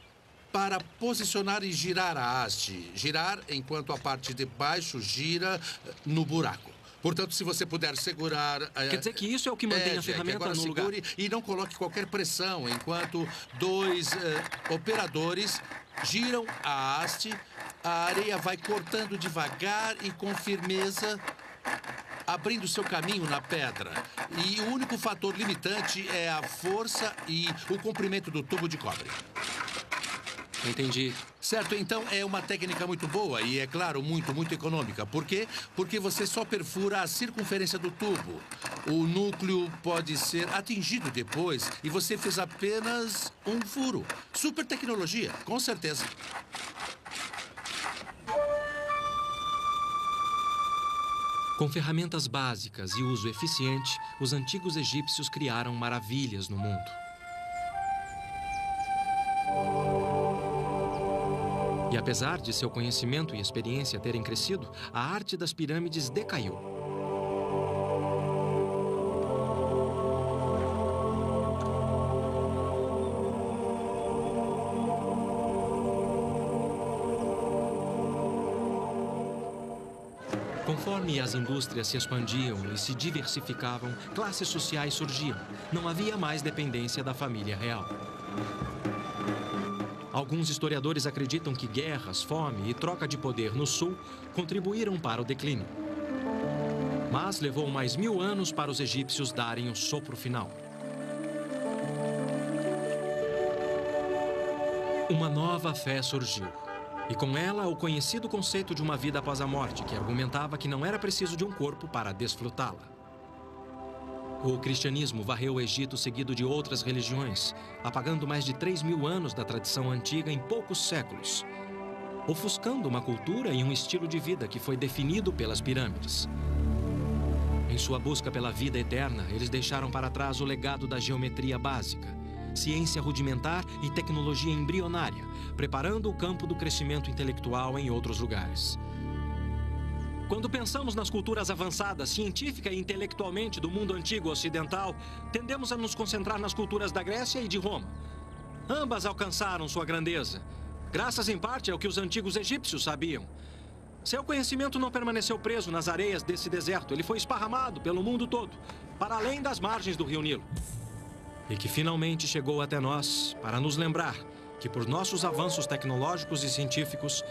para posicionar e girar a haste. Girar enquanto a parte de baixo gira no buraco. Portanto, se você puder segurar... Quer dizer que isso é o que mantém a ferramenta no lugar. E não coloque qualquer pressão enquanto dois operadores giram a haste. A areia vai cortando devagar e com firmeza, abrindo seu caminho na pedra. E o único fator limitante é a força e o comprimento do tubo de cobre. Entendi. Certo, então é uma técnica muito boa e, é claro, muito econômica. Por quê? Porque você só perfura a circunferência do tubo. O núcleo pode ser atingido depois e você fez apenas um furo. Super tecnologia, com certeza. Com ferramentas básicas e uso eficiente, os antigos egípcios criaram maravilhas no mundo. E apesar de seu conhecimento e experiência terem crescido, a arte das pirâmides decaiu. Conforme as indústrias se expandiam e se diversificavam, classes sociais surgiam. Não havia mais dependência da família real. Alguns historiadores acreditam que guerras, fome e troca de poder no sul contribuíram para o declínio. Mas levou mais 1000 anos para os egípcios darem o sopro final. Uma nova fé surgiu. E com ela, o conhecido conceito de uma vida após a morte, que argumentava que não era preciso de um corpo para desfrutá-la. O cristianismo varreu o Egito seguido de outras religiões, apagando mais de 3000 anos da tradição antiga em poucos séculos, ofuscando uma cultura e um estilo de vida que foi definido pelas pirâmides. Em sua busca pela vida eterna, eles deixaram para trás o legado da geometria básica, ciência rudimentar e tecnologia embrionária, preparando o campo do crescimento intelectual em outros lugares. Quando pensamos nas culturas avançadas, científica e intelectualmente do mundo antigo ocidental, tendemos a nos concentrar nas culturas da Grécia e de Roma. Ambas alcançaram sua grandeza, graças em parte ao que os antigos egípcios sabiam. Seu conhecimento não permaneceu preso nas areias desse deserto, ele foi esparramado pelo mundo todo, para além das margens do Rio Nilo. E que finalmente chegou até nós para nos lembrar que, por nossos avanços tecnológicos e científicos,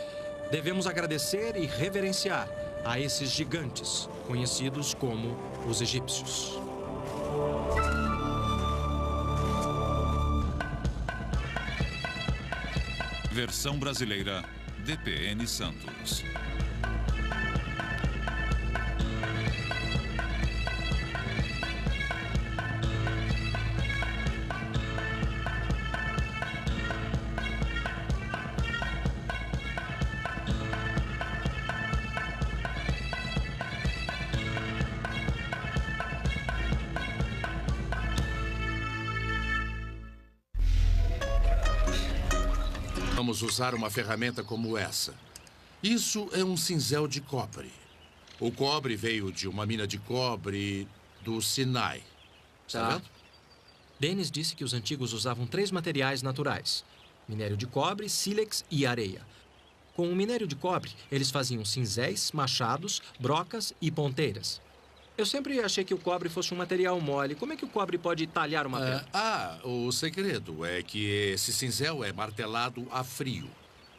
devemos agradecer e reverenciar a esses gigantes, conhecidos como os egípcios. Versão brasileira, DPN Santos. Vamos usar uma ferramenta como essa. Isso é um cinzel de cobre. O cobre veio de uma mina de cobre do Sinai. Está vendo? Dennis disse que os antigos usavam 3 materiais naturais: minério de cobre, sílex e areia. Com o minério de cobre, eles faziam cinzéis, machados, brocas e ponteiras. Eu sempre achei que o cobre fosse um material mole. Como é que o cobre pode talhar uma pedra? O segredo é que esse cinzel é martelado a frio.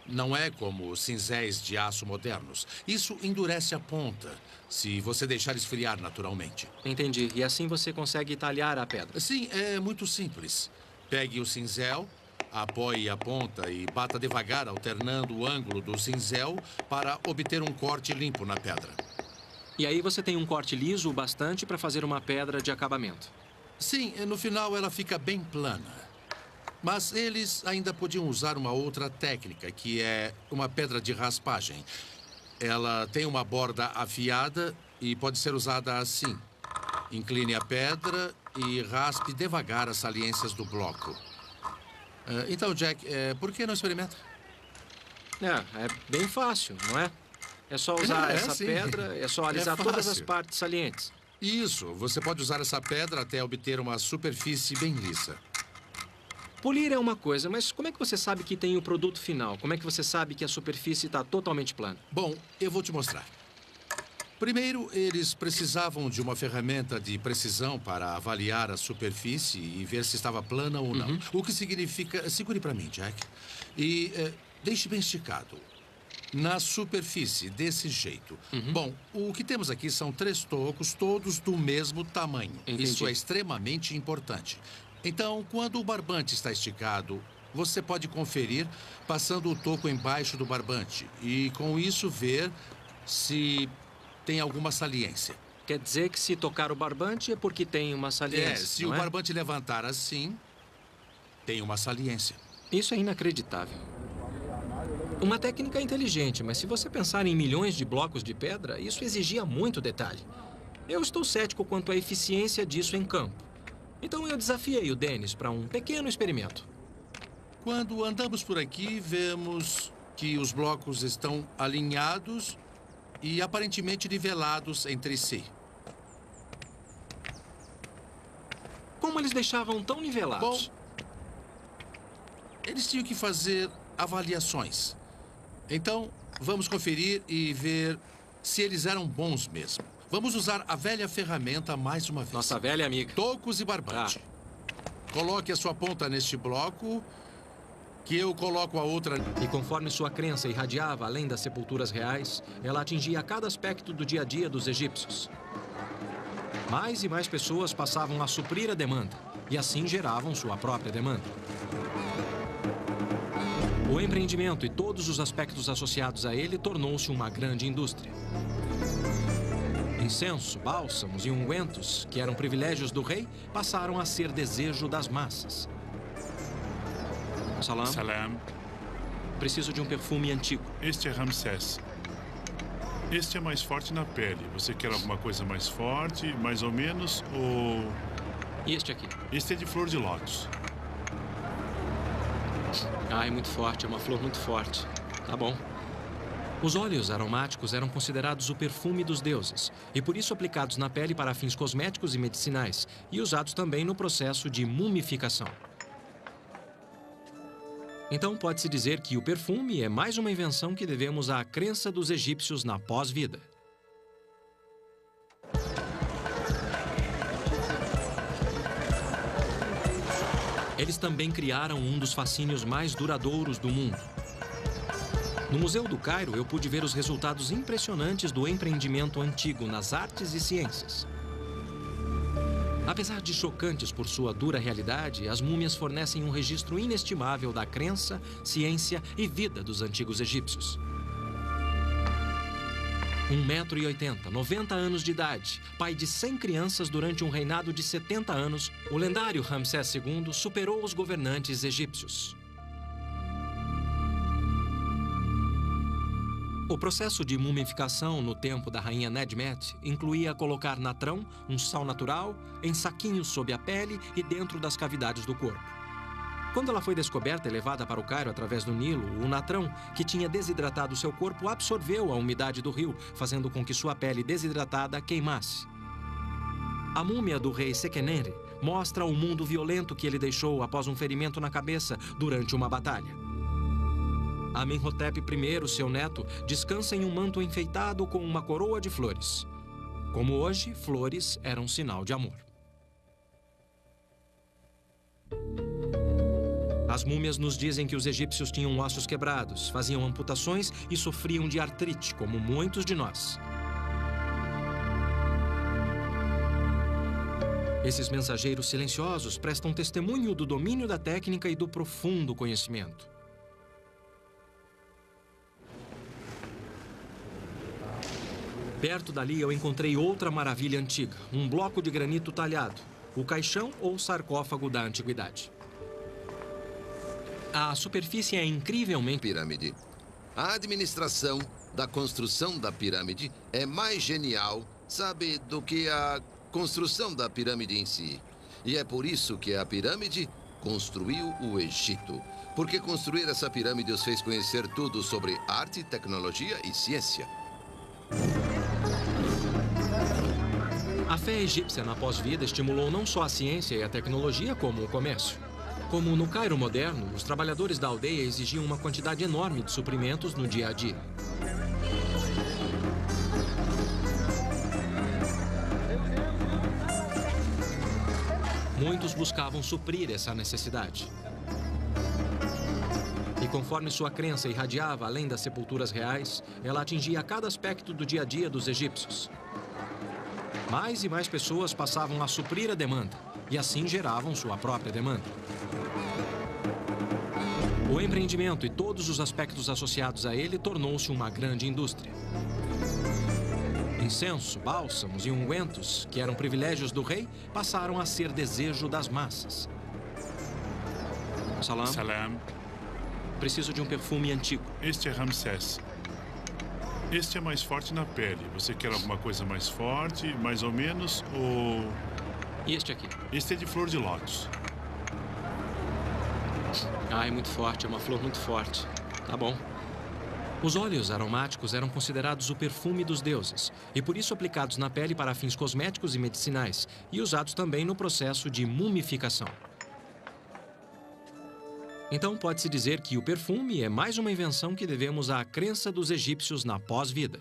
Não é como os cinzéis de aço modernos. Isso endurece a ponta, se você deixar esfriar naturalmente. Entendi. E assim você consegue talhar a pedra? Sim, é muito simples. Pegue o cinzel, apoie a ponta e bata devagar, alternando o ângulo do cinzel para obter um corte limpo na pedra. E aí você tem um corte liso o bastante para fazer uma pedra de acabamento. Sim, no final ela fica bem plana. Mas eles ainda podiam usar uma outra técnica, que é uma pedra de raspagem. Ela tem uma borda afiada e pode ser usada assim. Incline a pedra e raspe devagar as saliências do bloco. Então, Jack, por que não experimenta? É bem fácil, não é? É só usar essa sim. pedra, é só alisar todas as partes salientes. Isso, você pode usar essa pedra até obter uma superfície bem lisa. Polir é uma coisa, mas como é que você sabe que tem o produto final? Como é que você sabe que a superfície está totalmente plana? Bom, eu vou te mostrar. Primeiro, eles precisavam de uma ferramenta de precisão para avaliar a superfície e ver se estava plana ou não. O que significa... Segure para mim, Jack. E deixe bem esticado. Na superfície, desse jeito. Bom, o que temos aqui são 3 tocos, todos do mesmo tamanho. Entendi. Isso é extremamente importante. Então, quando o barbante está esticado, você pode conferir passando o toco embaixo do barbante e, com isso, ver se tem alguma saliência. Quer dizer que se tocar o barbante é porque tem uma saliência, Se não o é? barbante levantar assim, tem uma saliência. Isso é inacreditável. Uma técnica inteligente, mas se você pensar em milhões de blocos de pedra, isso exigia muito detalhe. Eu estou cético quanto à eficiência disso em campo. Então eu desafiei o Dennis para um pequeno experimento. Quando andamos por aqui, vemos que os blocos estão alinhados e aparentemente nivelados entre si. Como eles deixavam tão nivelados? Bom, eles tinham que fazer avaliações. Então, vamos conferir e ver se eles eram bons mesmo. Vamos usar a velha ferramenta mais uma vez. Nossa velha amiga. Tocos e barbante. Coloque a sua ponta neste bloco, que eu coloco a outra... E conforme sua crença irradiava além das sepulturas reais, ela atingia cada aspecto do dia a dia dos egípcios. Mais e mais pessoas passavam a suprir a demanda, e assim geravam sua própria demanda. O empreendimento e todos os aspectos associados a ele tornou-se uma grande indústria. Incenso, bálsamos e ungüentos, que eram privilégios do rei, passaram a ser desejo das massas. Salam. Salam. Preciso de um perfume antigo. Este é Ramsés. Este é mais forte na pele. Você quer alguma coisa mais forte, mais ou menos, ou... E este aqui? Este é de flor de lótus. É muito forte, é uma flor muito forte. Tá bom. Os óleos aromáticos eram considerados o perfume dos deuses e por isso aplicados na pele para fins cosméticos e medicinais e usados também no processo de mumificação. Então pode-se dizer que o perfume é mais uma invenção que devemos à crença dos egípcios na pós-vida. Eles também criaram um dos fascínios mais duradouros do mundo. No Museu do Cairo, eu pude ver os resultados impressionantes do empreendimento antigo nas artes e ciências. Apesar de chocantes por sua dura realidade, as múmias fornecem um registro inestimável da crença, ciência e vida dos antigos egípcios. 1,80 m, 90 anos de idade, pai de 100 crianças durante um reinado de 70 anos, o lendário Ramsés II superou os governantes egípcios. O processo de mumificação no tempo da rainha Nedmet incluía colocar natrão, um sal natural, em saquinhos sob a pele e dentro das cavidades do corpo. Quando ela foi descoberta e levada para o Cairo através do Nilo, o natrão, que tinha desidratado seu corpo, absorveu a umidade do rio, fazendo com que sua pele desidratada queimasse. A múmia do rei Sequenenre mostra o mundo violento que ele deixou após um ferimento na cabeça durante uma batalha. Amenhotep I, seu neto, descansa em um manto enfeitado com uma coroa de flores. Como hoje, flores eram sinal de amor. As múmias nos dizem que os egípcios tinham ossos quebrados, faziam amputações e sofriam de artrite, como muitos de nós. Esses mensageiros silenciosos prestam testemunho do domínio da técnica e do profundo conhecimento. Perto dali eu encontrei outra maravilha antiga, um bloco de granito talhado, o caixão ou sarcófago da antiguidade. A superfície é incrivelmente... Pirâmide. A administração da construção da pirâmide é mais genial, sabe, do que a construção da pirâmide em si. E é por isso que a pirâmide construiu o Egito. Porque construir essa pirâmide os fez conhecer tudo sobre arte, tecnologia e ciência. A fé egípcia na pós-vida estimulou não só a ciência e a tecnologia, como o comércio. Como no Cairo moderno, os trabalhadores da aldeia exigiam uma quantidade enorme de suprimentos no dia a dia. Muitos buscavam suprir essa necessidade. E conforme sua crença irradiava além das sepulturas reais, ela atingia cada aspecto do dia a dia dos egípcios. Mais e mais pessoas passavam a suprir a demanda, e assim geravam sua própria demanda. O empreendimento e todos os aspectos associados a ele tornou-se uma grande indústria. Incenso, bálsamos e ungüentos, que eram privilégios do rei, passaram a ser desejo das massas. Salam. Salam. Preciso de um perfume antigo. Este é Ramsés. Este é mais forte na pele. Você quer alguma coisa mais forte, mais ou menos, ou... E este aqui? Este é de flor de lótus. Ah, é muito forte, é uma flor muito forte. Tá bom. Os óleos aromáticos eram considerados o perfume dos deuses e por isso aplicados na pele para fins cosméticos e medicinais e usados também no processo de mumificação. Então pode-se dizer que o perfume é mais uma invenção que devemos à crença dos egípcios na pós-vida.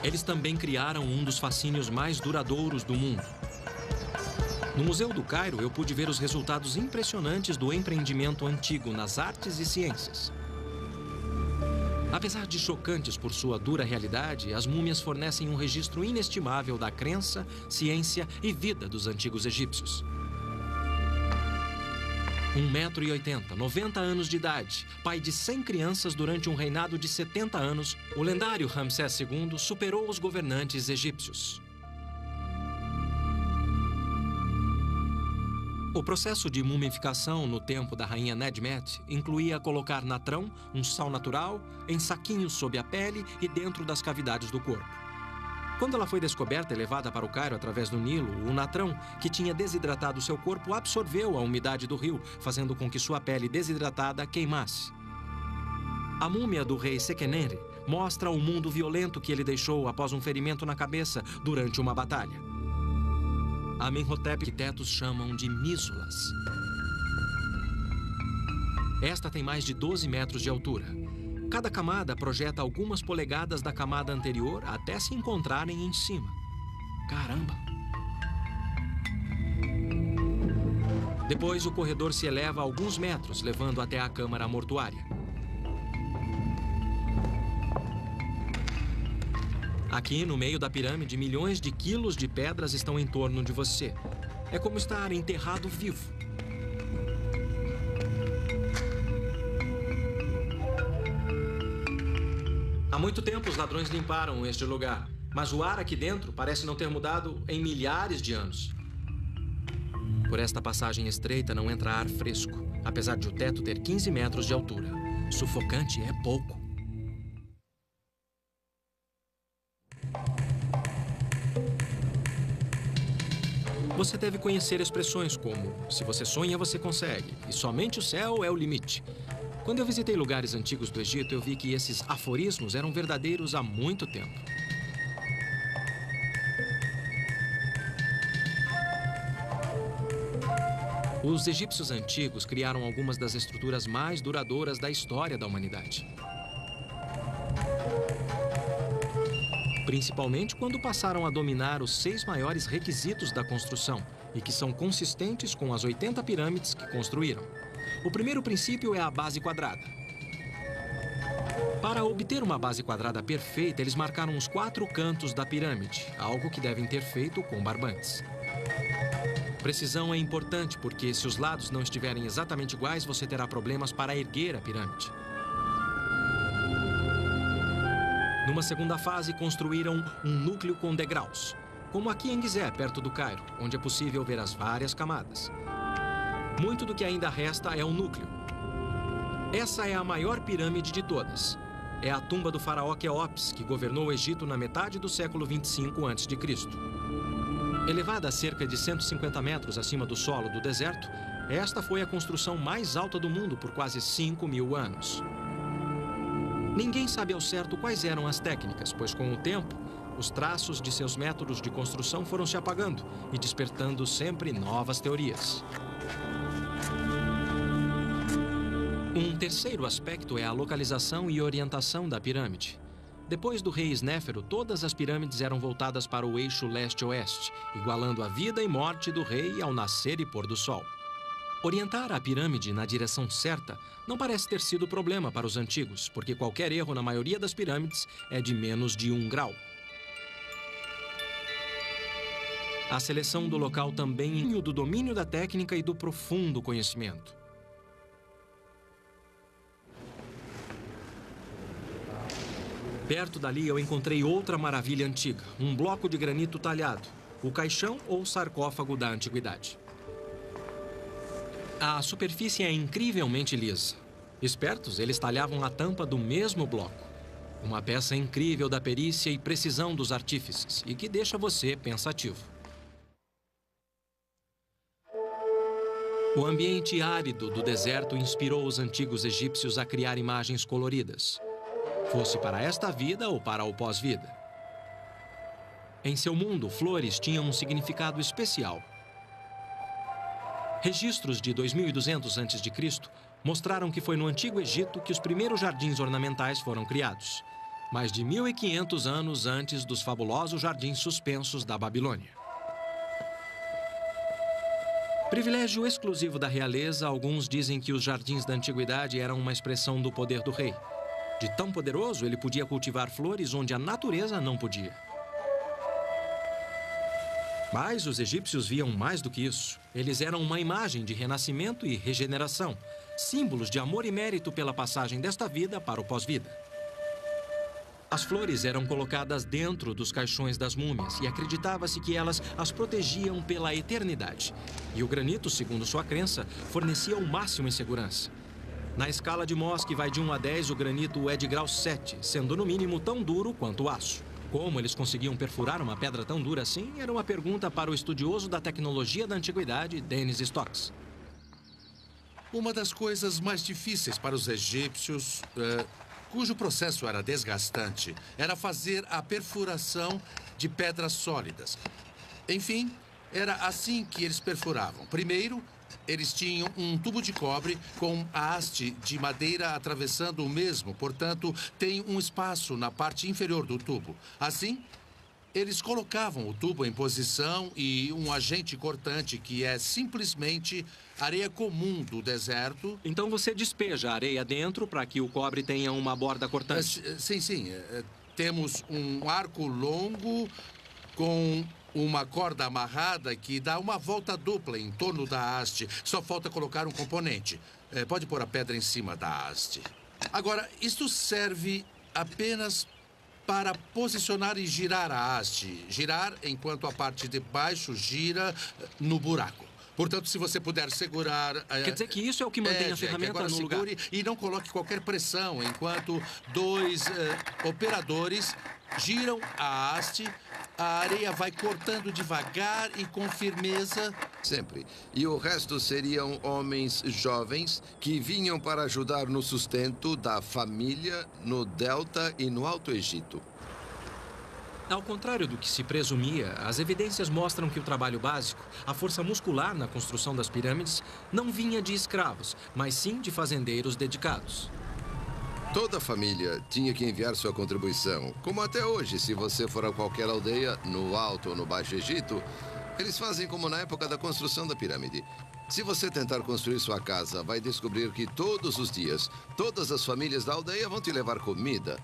Eles também criaram um dos fascínios mais duradouros do mundo. No Museu do Cairo, eu pude ver os resultados impressionantes do empreendimento antigo nas artes e ciências. Apesar de chocantes por sua dura realidade, as múmias fornecem um registro inestimável da crença, ciência e vida dos antigos egípcios. 1,80 m, 90 anos de idade, pai de 100 crianças durante um reinado de 70 anos, o lendário Ramsés II superou os governantes egípcios. O processo de mumificação no tempo da rainha Nedmet incluía colocar natrão, um sal natural, em saquinhos sob a pele e dentro das cavidades do corpo. Quando ela foi descoberta e levada para o Cairo através do Nilo, o natrão, que tinha desidratado seu corpo, absorveu a umidade do rio, fazendo com que sua pele desidratada queimasse. A múmia do rei Sequenenre mostra o mundo violento que ele deixou após um ferimento na cabeça durante uma batalha. Amenhotep, arquitetos chamam de mísulas. Esta tem mais de 12 metros de altura. Cada camada projeta algumas polegadas da camada anterior até se encontrarem em cima. Caramba! Depois, o corredor se eleva alguns metros, levando até a câmara mortuária. Aqui, no meio da pirâmide, milhões de quilos de pedras estão em torno de você. É como estar enterrado vivo. Há muito tempo os ladrões limparam este lugar, mas o ar aqui dentro parece não ter mudado em milhares de anos. Por esta passagem estreita não entra ar fresco, apesar de o teto ter 15 metros de altura. Sufocante é pouco. Você deve conhecer expressões como se você sonha, você consegue, e somente o céu é o limite. Quando eu visitei lugares antigos do Egito, eu vi que esses aforismos eram verdadeiros há muito tempo. Os egípcios antigos criaram algumas das estruturas mais duradouras da história da humanidade. Principalmente quando passaram a dominar os 6 maiores requisitos da construção e que são consistentes com as 80 pirâmides que construíram. O primeiro princípio é a base quadrada. Para obter uma base quadrada perfeita, eles marcaram os 4 cantos da pirâmide, algo que devem ter feito com barbantes. Precisão é importante porque, se os lados não estiverem exatamente iguais, você terá problemas para erguer a pirâmide. Numa segunda fase, construíram um núcleo com degraus, como aqui em Gizé, perto do Cairo, onde é possível ver as várias camadas. Muito do que ainda resta é o núcleo. Essa é a maior pirâmide de todas. É a tumba do faraó Quéops, que governou o Egito na metade do século 25 a.C. Elevada a cerca de 150 metros acima do solo do deserto, esta foi a construção mais alta do mundo por quase 5.000 anos. Ninguém sabe ao certo quais eram as técnicas, pois com o tempo, os traços de seus métodos de construção foram se apagando e despertando sempre novas teorias. Um terceiro aspecto é a localização e orientação da pirâmide. Depois do rei Snéfero, todas as pirâmides eram voltadas para o eixo leste-oeste, igualando a vida e morte do rei ao nascer e pôr do sol. Orientar a pirâmide na direção certa não parece ter sido problema para os antigos, porque qualquer erro na maioria das pirâmides é de menos de 1 grau. A seleção do local também do domínio da técnica e do profundo conhecimento. Perto dali eu encontrei outra maravilha antiga, um bloco de granito talhado, o caixão ou sarcófago da antiguidade. A superfície é incrivelmente lisa. Espertos, eles talhavam a tampa do mesmo bloco. Uma peça incrível da perícia e precisão dos artífices e que deixa você pensativo. O ambiente árido do deserto inspirou os antigos egípcios a criar imagens coloridas, fosse para esta vida ou para o pós-vida. Em seu mundo, flores tinham um significado especial. Registros de 2200 a.C. mostraram que foi no Antigo Egito que os primeiros jardins ornamentais foram criados, mais de 1500 anos antes dos fabulosos jardins suspensos da Babilônia. Privilégio exclusivo da realeza, alguns dizem que os jardins da antiguidade eram uma expressão do poder do rei. De tão poderoso, ele podia cultivar flores onde a natureza não podia. Mas os egípcios viam mais do que isso. Eles eram uma imagem de renascimento e regeneração, símbolos de amor e mérito pela passagem desta vida para o pós-vida. As flores eram colocadas dentro dos caixões das múmias e acreditava-se que elas as protegiam pela eternidade. E o granito, segundo sua crença, fornecia o máximo em segurança. Na escala de Mohs, que vai de 1 a 10, o granito é de grau 7, sendo no mínimo tão duro quanto o aço. Como eles conseguiam perfurar uma pedra tão dura assim, era uma pergunta para o estudioso da tecnologia da antiguidade, Dennis Stocks. Uma das coisas mais difíceis para os egípcios, cujo processo era desgastante, era fazer a perfuração de pedras sólidas. Enfim, era assim que eles perfuravam. Primeiro, eles tinham um tubo de cobre com a haste de madeira atravessando o mesmo, portanto, tem um espaço na parte inferior do tubo. Assim, eles colocavam o tubo em posição e um agente cortante, que é simplesmente areia comum do deserto. Então você despeja a areia dentro para que o cobre tenha uma borda cortante? Sim. Temos um arco longo com uma corda amarrada que dá uma volta dupla em torno da haste. Só falta colocar um componente. Pode pôr a pedra em cima da haste. Agora, isto serve apenas para posicionar e girar a haste. Girar enquanto a parte de baixo gira no buraco. Portanto, se você puder segurar... Quer dizer que isso é o que mantém a ferramenta agora no lugar? Segure e não coloque qualquer pressão enquanto 2 operadores giram a haste a areia vai cortando devagar e com firmeza. Sempre. E o resto seriam homens jovens que vinham para ajudar no sustento da família no Delta e no Alto Egito. Ao contrário do que se presumia, as evidências mostram que o trabalho básico, a força muscular na construção das pirâmides, não vinha de escravos, mas sim de fazendeiros dedicados. Toda família tinha que enviar sua contribuição. Como até hoje, se você for a qualquer aldeia, no Alto ou no Baixo Egito, eles fazem como na época da construção da pirâmide. Se você tentar construir sua casa, vai descobrir que todos os dias, todas as famílias da aldeia vão te levar comida.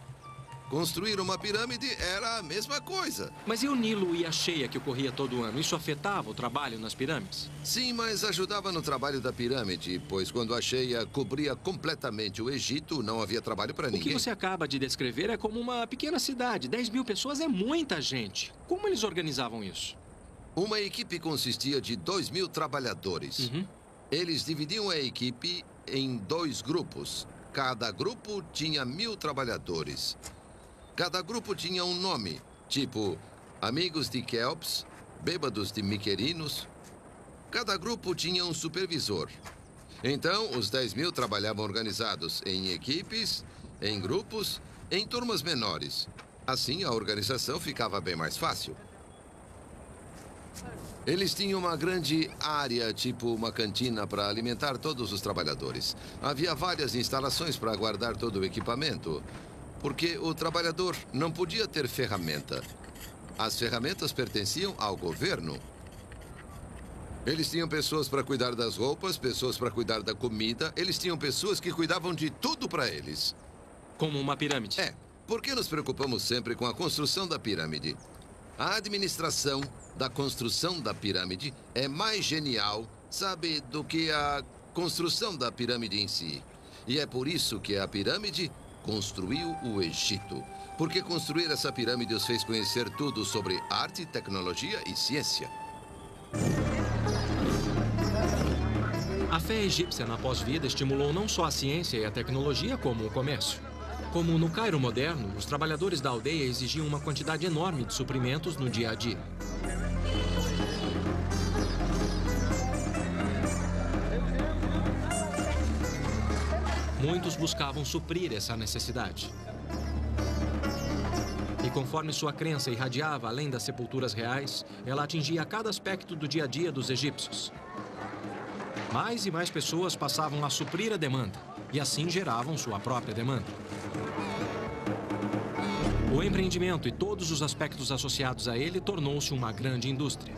Construir uma pirâmide era a mesma coisa. Mas e o Nilo e a cheia que ocorria todo ano? Isso afetava o trabalho nas pirâmides? Sim, mas ajudava no trabalho da pirâmide, pois quando a cheia cobria completamente o Egito, não havia trabalho para ninguém. O que você acaba de descrever é como uma pequena cidade. 10 mil pessoas é muita gente. Como eles organizavam isso? Uma equipe consistia de 2.000 trabalhadores. Eles dividiam a equipe em 2 grupos. Cada grupo tinha 1.000 trabalhadores. Cada grupo tinha um nome, tipo Amigos de Kelps, Bêbados de Miquerinos. Cada grupo tinha um supervisor. Então, os 10.000 trabalhavam organizados em equipes, em grupos, em turmas menores. Assim, a organização ficava bem mais fácil. Eles tinham uma grande área, tipo uma cantina, para alimentar todos os trabalhadores. Havia várias instalações para guardar todo o equipamento, porque o trabalhador não podia ter ferramenta. As ferramentas pertenciam ao governo. Eles tinham pessoas para cuidar das roupas, pessoas para cuidar da comida. Eles tinham pessoas que cuidavam de tudo para eles. Como uma pirâmide? É, porque nos preocupamos sempre com a construção da pirâmide. A administração da construção da pirâmide é mais genial, sabe, do que a construção da pirâmide em si. E é por isso que a pirâmide construiu o Egito. Porque construir essa pirâmide os fez conhecer tudo sobre arte, tecnologia e ciência. A fé egípcia na pós-vida estimulou não só a ciência e a tecnologia, como o comércio. Como no Cairo moderno, os trabalhadores da aldeia exigiam uma quantidade enorme de suprimentos no dia a dia. Muitos buscavam suprir essa necessidade. E conforme sua crença irradiava além das sepulturas reais, ela atingia cada aspecto do dia a dia dos egípcios. Mais e mais pessoas passavam a suprir a demanda, e assim geravam sua própria demanda. O empreendimento e todos os aspectos associados a ele tornou-se uma grande indústria.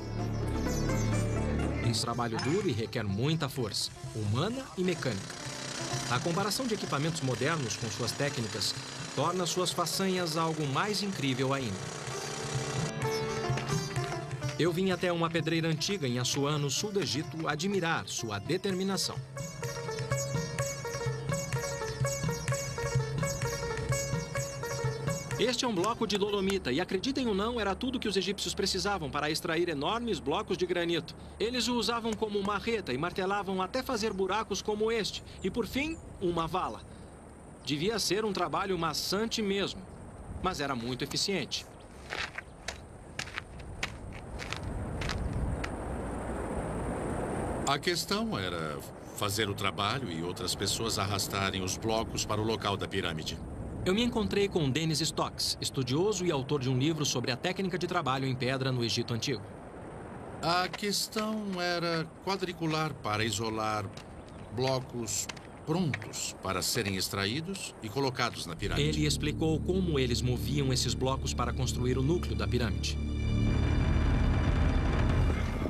Esse trabalho duro e requer muita força, humana e mecânica. A comparação de equipamentos modernos com suas técnicas torna suas façanhas algo mais incrível ainda. Eu vim até uma pedreira antiga em Assuã, no sul do Egito, admirar sua determinação. Este é um bloco de dolomita e, acreditem ou não, era tudo que os egípcios precisavam para extrair enormes blocos de granito. Eles o usavam como marreta e martelavam até fazer buracos como este. E, por fim, uma vala. Devia ser um trabalho maçante mesmo, mas era muito eficiente. A questão era fazer o trabalho e outras pessoas arrastarem os blocos para o local da pirâmide. Eu me encontrei com Dennis Stocks, estudioso e autor de um livro sobre a técnica de trabalho em pedra no Egito Antigo. A questão era quadricular para isolar blocos prontos para serem extraídos e colocados na pirâmide. Ele explicou como eles moviam esses blocos para construir o núcleo da pirâmide.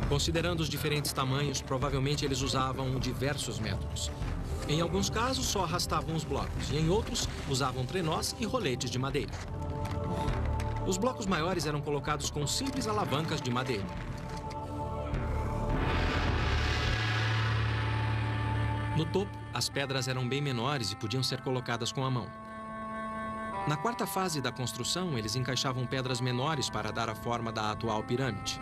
Considerando os diferentes tamanhos, provavelmente eles usavam diversos métodos. Em alguns casos, só arrastavam os blocos, e em outros, usavam trenós e roletes de madeira. Os blocos maiores eram colocados com simples alavancas de madeira. No topo, as pedras eram bem menores e podiam ser colocadas com a mão. Na quarta fase da construção, eles encaixavam pedras menores para dar a forma da atual pirâmide.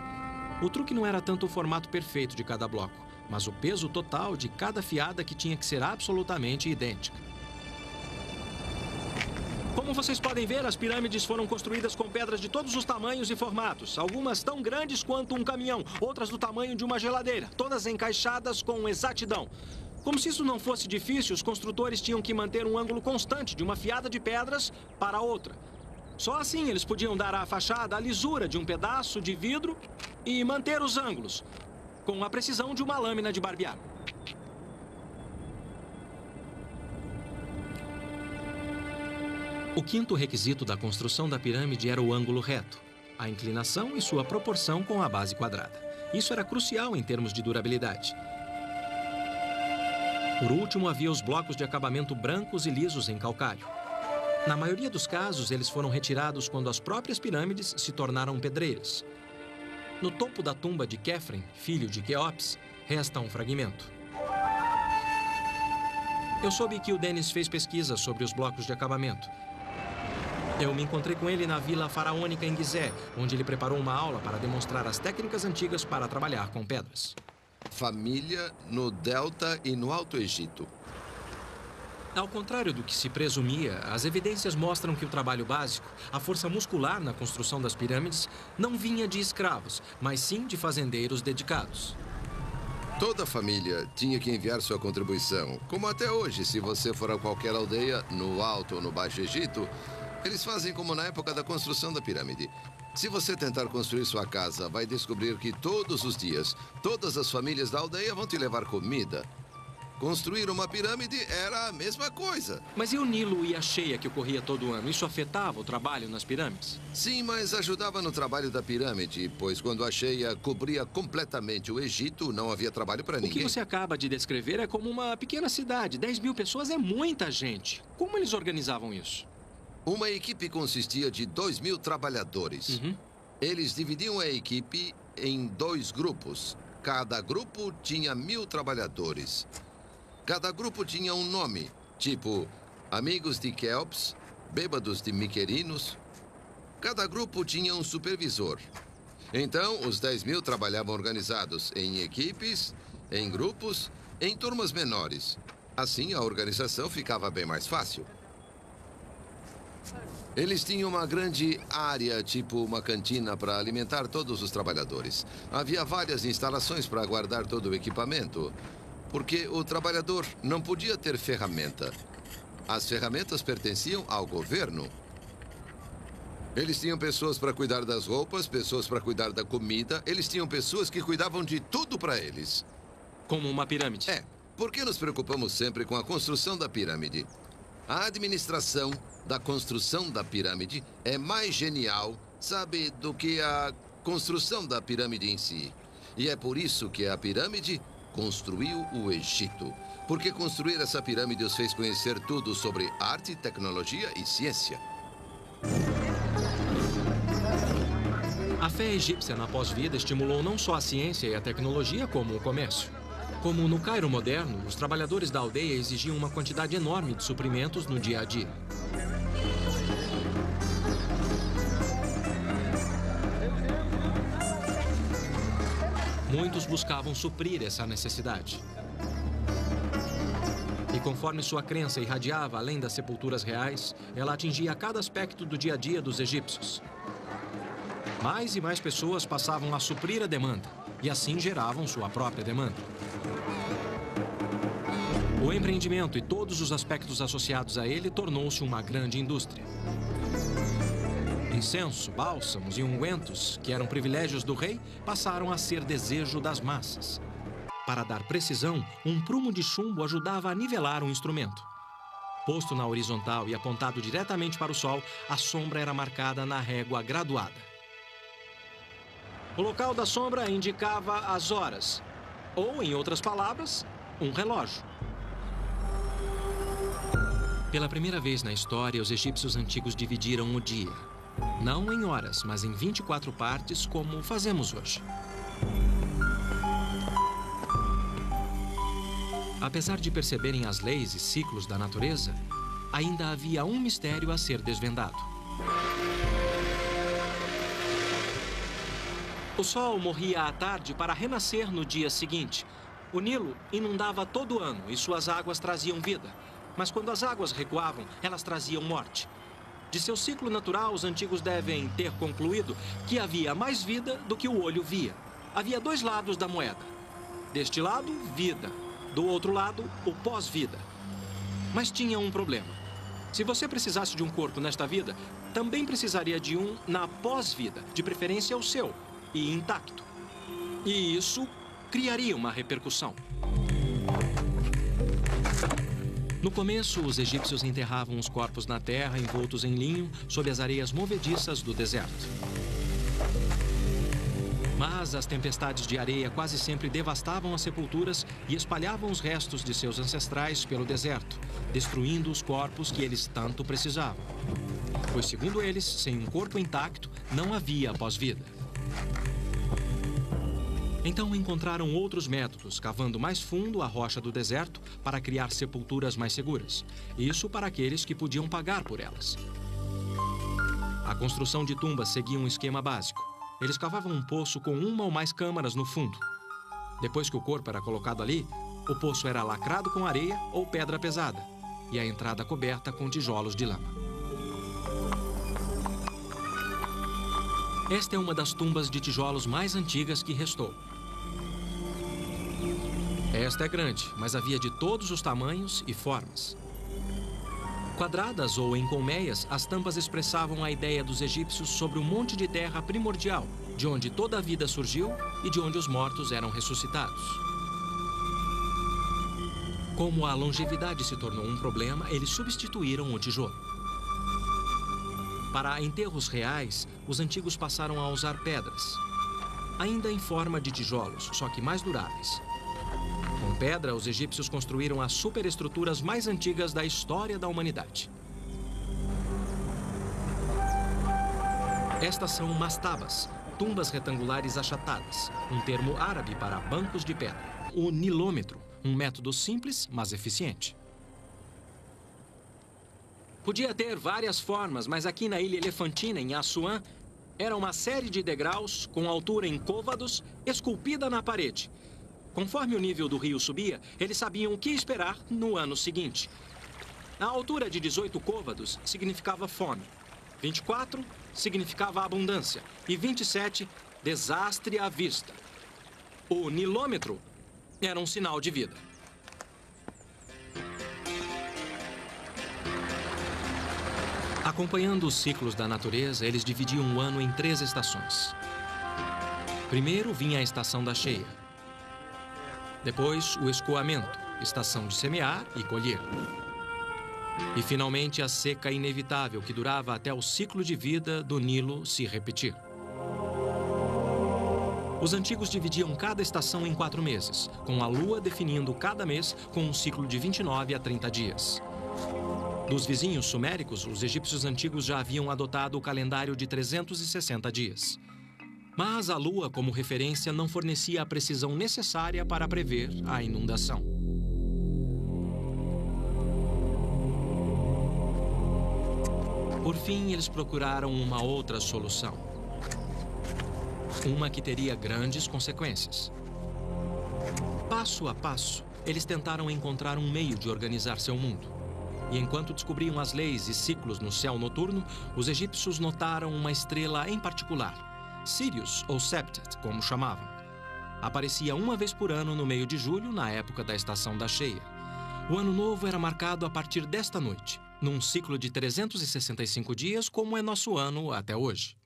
O truque não era tanto o formato perfeito de cada bloco, mas o peso total de cada fiada que tinha que ser absolutamente idêntica. Como vocês podem ver, as pirâmides foram construídas com pedras de todos os tamanhos e formatos. Algumas tão grandes quanto um caminhão, outras do tamanho de uma geladeira. Todas encaixadas com exatidão. Como se isso não fosse difícil, os construtores tinham que manter um ângulo constante de uma fiada de pedras para outra. Só assim eles podiam dar à fachada a lisura de um pedaço de vidro e manter os ângulos, com a precisão de uma lâmina de barbear. O quinto requisito da construção da pirâmide era o ângulo reto, a inclinação e sua proporção com a base quadrada. Isso era crucial em termos de durabilidade. Por último, havia os blocos de acabamento brancos e lisos em calcário. Na maioria dos casos, eles foram retirados quando as próprias pirâmides se tornaram pedreiras. No topo da tumba de Khephren, filho de Quéops, resta um fragmento. Eu soube que o Dennis fez pesquisa sobre os blocos de acabamento. Eu me encontrei com ele na Vila Faraônica em Gizé, onde ele preparou uma aula para demonstrar as técnicas antigas para trabalhar com pedras. Família no Delta e no Alto Egito. Ao contrário do que se presumia, as evidências mostram que o trabalho básico, a força muscular na construção das pirâmides, não vinha de escravos, mas sim de fazendeiros dedicados. Toda família tinha que enviar sua contribuição. Como até hoje, se você for a qualquer aldeia, no Alto ou no Baixo Egito, eles fazem como na época da construção da pirâmide. Se você tentar construir sua casa, vai descobrir que todos os dias, todas as famílias da aldeia vão te levar comida. Construir uma pirâmide era a mesma coisa. Mas e o Nilo e a cheia que ocorria todo ano? Isso afetava o trabalho nas pirâmides? Sim, mas ajudava no trabalho da pirâmide, pois quando a cheia cobria completamente o Egito, não havia trabalho para ninguém. O que você acaba de descrever é como uma pequena cidade. 10 mil pessoas é muita gente. Como eles organizavam isso? Uma equipe consistia de 2.000 trabalhadores. Eles dividiam a equipe em 2 grupos. Cada grupo tinha 1.000 trabalhadores. Cada grupo tinha um nome, tipo Amigos de Quéops, Bêbados de Miquerinos. Cada grupo tinha um supervisor. Então, os 10.000 trabalhavam organizados em equipes, em grupos, em turmas menores. Assim, a organização ficava bem mais fácil. Eles tinham uma grande área, tipo uma cantina, para alimentar todos os trabalhadores. Havia várias instalações para guardar todo o equipamento, porque o trabalhador não podia ter ferramenta. As ferramentas pertenciam ao governo. Eles tinham pessoas para cuidar das roupas, pessoas para cuidar da comida. Eles tinham pessoas que cuidavam de tudo para eles. Como uma pirâmide? É, porque nos preocupamos sempre com a construção da pirâmide. A administração da construção da pirâmide é mais genial, sabe, do que a construção da pirâmide em si. E é por isso que a pirâmide construiu o Egito. Porque construir essa pirâmide os fez conhecer tudo sobre arte, tecnologia e ciência. A fé egípcia na pós-vida estimulou não só a ciência e a tecnologia, como o comércio. Como no Cairo moderno, os trabalhadores da aldeia exigiam uma quantidade enorme de suprimentos no dia a dia. Muitos buscavam suprir essa necessidade. E conforme sua crença irradiava além das sepulturas reais, ela atingia cada aspecto do dia a dia dos egípcios. Mais e mais pessoas passavam a suprir a demanda, e assim geravam sua própria demanda. O empreendimento e todos os aspectos associados a ele tornou-se uma grande indústria. Incenso, bálsamos e ungüentos, que eram privilégios do rei, passaram a ser desejo das massas. Para dar precisão, um prumo de chumbo ajudava a nivelar um instrumento. Posto na horizontal e apontado diretamente para o sol, a sombra era marcada na régua graduada. O local da sombra indicava as horas, ou, em outras palavras, um relógio. Pela primeira vez na história, os egípcios antigos dividiram o dia. Não em horas, mas em 24 partes, como fazemos hoje. Apesar de perceberem as leis e ciclos da natureza, ainda havia um mistério a ser desvendado. O sol morria à tarde para renascer no dia seguinte. O Nilo inundava todo o ano e suas águas traziam vida. Mas quando as águas recuavam, elas traziam morte. De seu ciclo natural, os antigos devem ter concluído que havia mais vida do que o olho via. Havia dois lados da moeda. Deste lado, vida. Do outro lado, o pós-vida. Mas tinha um problema. Se você precisasse de um corpo nesta vida, também precisaria de um na pós-vida, de preferência o seu, e intacto. E isso criaria uma repercussão. No começo, os egípcios enterravam os corpos na terra, envoltos em linho, sob as areias movediças do deserto. Mas as tempestades de areia quase sempre devastavam as sepulturas e espalhavam os restos de seus ancestrais pelo deserto, destruindo os corpos que eles tanto precisavam. Pois, segundo eles, sem um corpo intacto, não havia pós-vida. Então encontraram outros métodos, cavando mais fundo a rocha do deserto para criar sepulturas mais seguras. Isso para aqueles que podiam pagar por elas. A construção de tumbas seguia um esquema básico. Eles cavavam um poço com uma ou mais câmaras no fundo. Depois que o corpo era colocado ali, o poço era lacrado com areia ou pedra pesada e a entrada coberta com tijolos de lama. Esta é uma das tumbas de tijolos mais antigas que restou. Esta é grande, mas havia de todos os tamanhos e formas. Quadradas ou em colmeias, as tampas expressavam a ideia dos egípcios sobre o monte de terra primordial, de onde toda a vida surgiu e de onde os mortos eram ressuscitados. Como a longevidade se tornou um problema, eles substituíram o tijolo. Para enterros reais, os antigos passaram a usar pedras, ainda em forma de tijolos, só que mais duráveis. Com pedra, os egípcios construíram as superestruturas mais antigas da história da humanidade. Estas são mastabas, tumbas retangulares achatadas, um termo árabe para bancos de pedra. O nilômetro, um método simples, mas eficiente. Podia ter várias formas, mas aqui na ilha Elefantina, em Assuã, era uma série de degraus com altura em côvados, esculpida na parede. Conforme o nível do rio subia, eles sabiam o que esperar no ano seguinte. A altura de 18 côvados significava fome. 24 significava abundância. E 27, desastre à vista. O nilômetro era um sinal de vida. Acompanhando os ciclos da natureza, eles dividiam o ano em 3 estações. Primeiro vinha a estação da cheia. Depois, o escoamento, estação de semear e colher. E, finalmente, a seca inevitável, que durava até o ciclo de vida do Nilo se repetir. Os antigos dividiam cada estação em 4 meses, com a lua definindo cada mês com um ciclo de 29 a 30 dias. Dos vizinhos suméricos, os egípcios antigos já haviam adotado o calendário de 360 dias. Mas a lua, como referência, não fornecia a precisão necessária para prever a inundação. Por fim, eles procuraram uma outra solução. Uma que teria grandes consequências. Passo a passo, eles tentaram encontrar um meio de organizar seu mundo. E enquanto descobriam as leis e ciclos no céu noturno, os egípcios notaram uma estrela em particular. Sirius, ou Septet, como chamavam. Aparecia uma vez por ano no meio de julho, na época da estação da cheia. O ano novo era marcado a partir desta noite, num ciclo de 365 dias, como é nosso ano até hoje.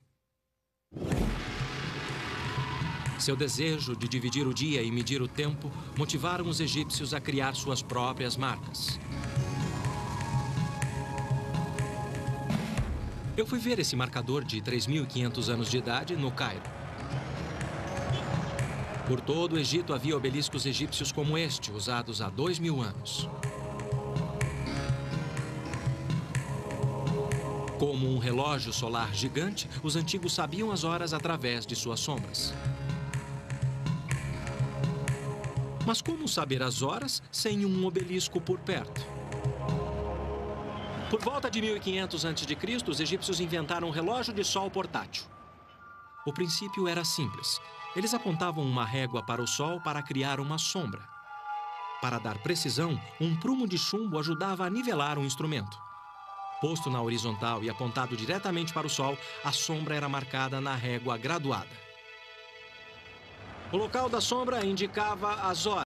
Seu desejo de dividir o dia e medir o tempo motivaram os egípcios a criar suas próprias marcas. Eu fui ver esse marcador de 3.500 anos de idade no Cairo. Por todo o Egito havia obeliscos egípcios como este, usados há 2.000 anos. Como um relógio solar gigante, os antigos sabiam as horas através de suas sombras. Mas como saber as horas sem um obelisco por perto? Por volta de 1500 a.C., os egípcios inventaram um relógio de sol portátil. O princípio era simples. Eles apontavam uma régua para o sol para criar uma sombra. Para dar precisão, um prumo de chumbo ajudava a nivelar o instrumento. Posto na horizontal e apontado diretamente para o Sol, a sombra era marcada na régua graduada. O local da sombra indicava as horas.